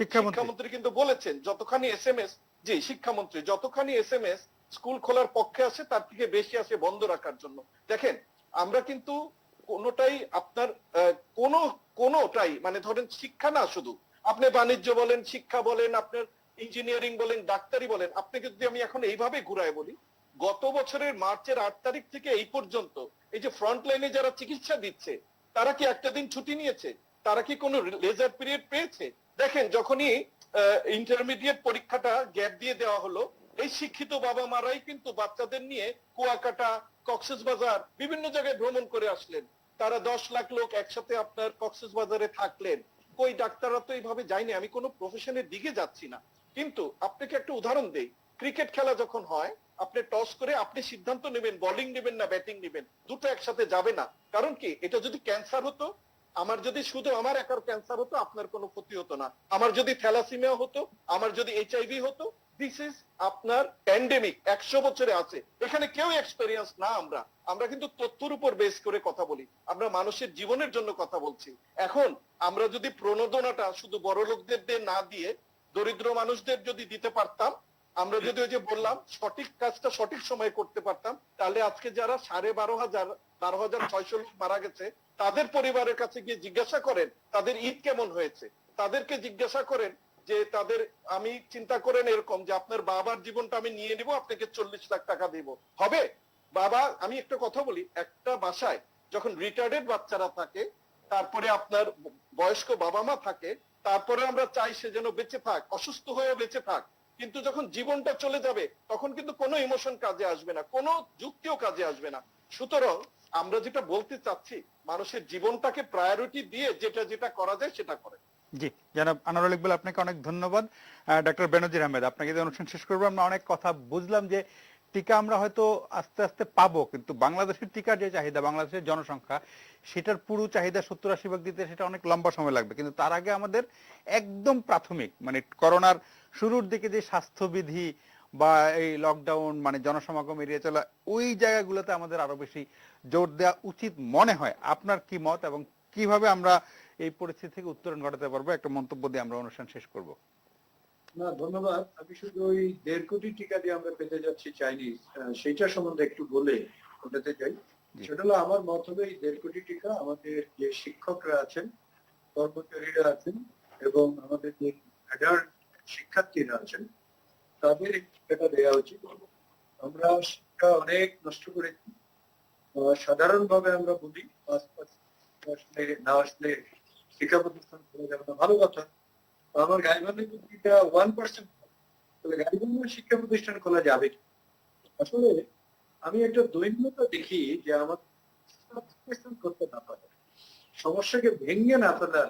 শিক্ষামন্ত্রী কিন্তু বলেছেন যতখানি এসএমএস, জি শিক্ষামন্ত্রী, যতখানি এসএমএস স্কুল খোলার পক্ষে আসে তার থেকে বেশি আসে বন্ধ রাখার জন্য। দেখেন আমরা কিন্তু কোনোটাই আপনার কোনোটাই মানে ধরেন শিক্ষা না, শুধু আপনি বাণিজ্য বলেন, শিক্ষা বলেন, আপনার ইঞ্জিনিয়ারিং বলেন, ডাক্তারি বলেন, আপনাকে যদি আমি এখন এইভাবে ঘুরায় বলি, গত বছরের মার্চের 8 তারিখ থেকে এই পর্যন্ত এই যে ফ্রন্ট লাইনে যারা চিকিৎসা দিচ্ছে তারা কি একটা দিন ছুটি নিয়েছে? তারা কি কোনো লেজার পিরিয়ড পেয়েছে? দেখেন যখনই ইন্টারমিডিয়েট পরীক্ষাটা গ্যাপ দিয়ে দেওয়া হলো, এই শিক্ষিত বাবা মারাই কিন্তু বাচ্চাদের নিয়ে কুয়াকাটা, কক্সবাজার বিভিন্ন জায়গায় ভ্রমণ করে আসলেন। তারা 10 লাখ লোক একসাথে আপনার কক্সবাজারে থাকলেন। কই ডাক্তাররা তো এইভাবে যায়নি। আমি কোনো প্রফেশনের দিকে যাচ্ছি না, কিন্তু আপনাকে একটা উদাহরণ দেই। ক্রিকেট খেলা যখন হয়, আপনি টস করে আপনি সিদ্ধান্ত নেবেন বোলিং নেবেন না ব্যাটিং নেবেন, দুটো একসাথে যাবে না। কারণ কি, এটা যদি ক্যান্সার হতো আমার যদি শুধু আমার একার ক্যান্সার হতো আপনার কোনো ক্ষতি হতো না, আমার যদি থ্যালাসিমিয়া হতো, আমার যদি এইচআইভি হতো, দিস ইজ আপনার প্যান্ডেমিক 100 বছরে আছে, এখানে কেউ এক্সপেরিয়েন্স না। আমরা কিন্তু তথ্যের উপর বেস করে কথা বলি, আমরা মানুষের জীবনের জন্য কথা বলছি। এখন আমরা যদি প্রণোদনাটা শুধু বড় লোকদের দিয়ে না দিয়ে দরিদ্র মানুষদের যদি দিতে পারতাম, আমরা যদি ওই যে বললাম সঠিক কাজটা সঠিক সময়ে করতে পারতাম, তাহলে আজকে যারা 12,600 লোক মারা গেছে তাদের পরিবারের কাছে গিয়ে জিজ্ঞাসা করেন তাদের ঈদ কেমন হয়েছে, তাদেরকে জিজ্ঞাসা করেন যে তাদের, আমি চিন্তা করেন এরকম যে আপনার বাবার জীবনটা আমি নিয়ে নিব, আপনাকে 40 লাখ টাকা দিব, হবে? বাবা, আমি একটা কথা বলি, একটা বাসায় যখন রিটায়ার্ডেড বাচ্চারা থাকে, তারপরে আপনার বয়স্ক বাবা মা থাকে, তারপরে আমরা চাই সে যেন বেঁচে থাক, অসুস্থ হয়ে বেঁচে থাক, কিন্তু যখন জীবনটা চলে যাবে তখন কিন্তু কোনো ইমোশন কাজে আসবে না, কোনো যুক্তিও কাজে আসবে না। সুতরাং আমরা যেটা বলতে চাচ্ছি, মানুষের জীবনটাকে প্রায়োরিটি দিয়ে যেটা যেটা করা যায় সেটা করে। জি, জনাব আনোয়ারুল ইকবাল, আপনাকে অনেক ধন্যবাদ। ডক্টর বেনজির আহমেদ, আপনাকে যে অনুষ্ঠান শেষ করবো, আমরা অনেক কথা বুঝলাম যে টিকা আমরা হয়তো আস্তে আস্তে পাবো, কিন্তু বাংলাদেশের টিকার যে চাহিদা, বাংলাদেশের জনসংখ্যা, সেটার পুরো চাহিদা 70-80 ভাগ দিতে সেটা অনেক লম্বা সময় লাগবে। কিন্তু তার আগে আমাদের একদম প্রাথমিক, মানে করোনার শুরুর দিকে যে স্বাস্থ্যবিধি বা এই লকডাউন, মানে জনসমাগম এড়িয়ে চলা, ওই জায়গাগুলোতে আমাদের আরো বেশি জোর দেওয়া উচিত মনে হয়। আপনার কি মত এবং কিভাবে আমরা এই পরিস্থিতি থেকে উত্তরণ ঘটাতে পারবো, একটা মন্তব্য দিয়ে আমরা অনুষ্ঠান শেষ করব। না, ধন্যবাদ। আমি শুধু ওই 1.5 কোটি টিকা দিয়ে আমরা পেতে যাচ্ছি চাইনিজ, সেইটা সম্বন্ধে একটু বলে ওটাতে যাই। সেটা হলো আমার মত হবে এই 1.5 কোটি টিকা আমাদের যে শিক্ষকরা আছেন, কর্মচারীরা আছেন এবং আমাদের যে অ্যাডাল্ট শিক্ষার্থীরা আছেন, তাদের এই টিকাটা দেওয়া উচিত। আমরা শিক্ষা অনেক নষ্ট করেছি। সাধারণভাবে আমরা বলি আসলে না আসলে শিক্ষা প্রতিষ্ঠান খোলা যাবে না, ভালো কথা। আমার গাইবান্ধা যদি 1%, তাহলে গাইবান্ধা শিক্ষা প্রতিষ্ঠান খোলা যাবে। আসলে আমি একটা দৈন্যতা দেখি যে আমার করতে না পারে, সমস্যাকে ভেঙে না ফেলা।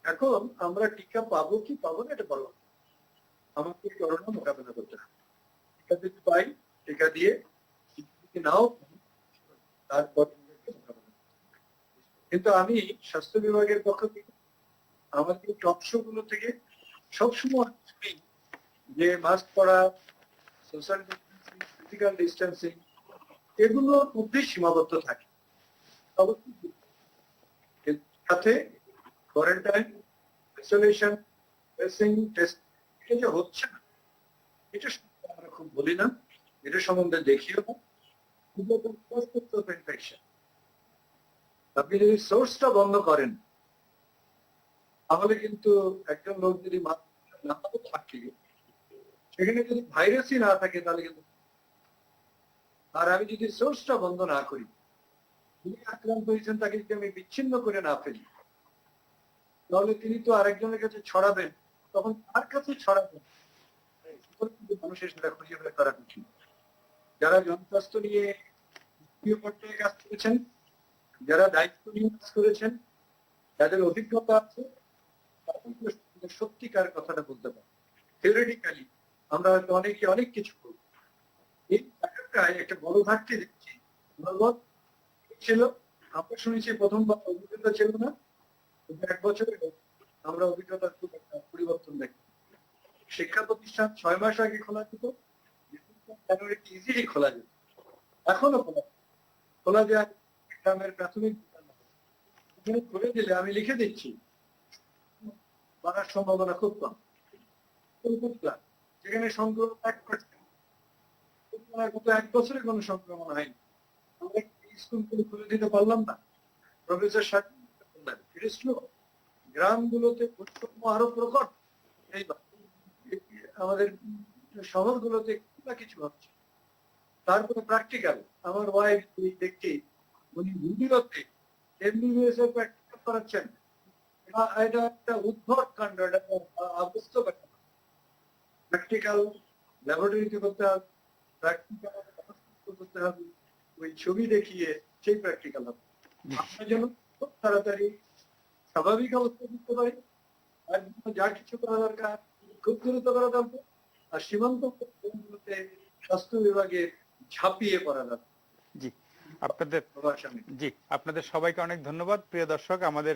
এখন আমরা টিকা পাবো কি পাবো না এটা বলো, আমাকে করোনা মোকাবেলা করতে হবে। টিকা যদি পাই, টিকা দিয়ে নাও তারপর কিন্তু আমি স্বাস্থ্য বিভাগের পক্ষ থেকে আমাদের টক শো গুলো থেকে সবসময় যে মাস্ক পরা, সোশ্যাল ডিস্টেন্সিং, ফিজিক্যাল ডিস্টেন্সিং, এগুলোর মধ্যে সীমাবদ্ধ থাকে। সাথে কোয়ারেন্টাইন, আইসোলেশন, টেস্টিং, এটা যে হচ্ছে না, এটা আমরা খুব বলি না, এটা সম্বন্ধে দেখিও না। আপনি যদি সোর্সটা বন্ধ করেন, তাহলে কিন্তু একজন লোক যদি থাকে, সেখানে যদি ভাইরাসই না থাকে তাহলে কিন্তু, আর আমি যদি সোর্সটা বন্ধ না করি, যিনি আক্রান্ত হয়েছেন তাকে যদি আমি বিচ্ছিন্ন করে না ফেলি, তাহলে তিনি তো আরেকজনের কাছে ছড়াবেন, তখন তার কাছে ছড়াবেন। মানুষের সেটা খুঁজে বের করা কঠিন। যারা জনস্বাস্থ্য নিয়ে কাজ করেছেন, যারা দায়িত্ব নিয়ে কাজ করেছেন, যাদের অভিজ্ঞতা আছে, সত্যিকার কথাটা বলতে পারে। থিওরিটিক্যালি আমরা হয়তো অনেকে অনেক কিছু করব, এই জায়গাটায় একটা বড় ঘাটতি দেখছি। ছিল, আমরা শুনেছি প্রথমবার অভিজ্ঞতা ছিল না, 1 বছরে আমরা অভিজ্ঞতার খুব একটা পরিবর্তন দেখি। শিক্ষা প্রতিষ্ঠান 6 মাস আগে খোলা যেত, জানুয়ারিতে ইজিলি খোলা যেত, এখনো খোলা যায়। গ্রামের প্রাথমিক খুলে দিলে আমি লিখে দিচ্ছি বাড়ার সম্ভাবনা খুব কম। যেখানে সংক্রমণ 1%, গত 1 বছরে কোনো সংক্রমণ হয়নি। আমরা স্কুলগুলো খুলে দিতে পারলাম না। প্রফেসর গ্রামগুলোতে বৈষম্য আরো প্রকট, আমাদের শহরগুলোতে কিছু হচ্ছে। তারপরে প্র্যাকটিক্যাল, আমার ওয়াইফ দেখছি উনি ভিডিওতে এমবিবিএস এর প্র্যাকটিক্যাল করাচ্ছেন। এটা একটা উদ্ভট কাণ্ড, এটা অবাস্তব। প্র্যাকটিক্যাল ল্যাবরেটরিতে করতে হবে, প্র্যাকটিক্যাল করতে হবে, ওই ছবি দেখিয়ে সেই প্র্যাকটিক্যাল হবে। আমরা যেন খুব তাড়াতাড়ি স্বাভাবিক অবস্থা করতে পারি, আর যা কিছু করা দরকার খুব দ্রুত করা দরকার। আর সীমান্ত স্বাস্থ্য বিভাগে ঝাঁপিয়ে পড়া দরকার। জি, আপনাদের প্রভাস আমি। জি আপনাদের সবাইকে অনেক ধন্যবাদ প্রিয় দর্শক আমাদের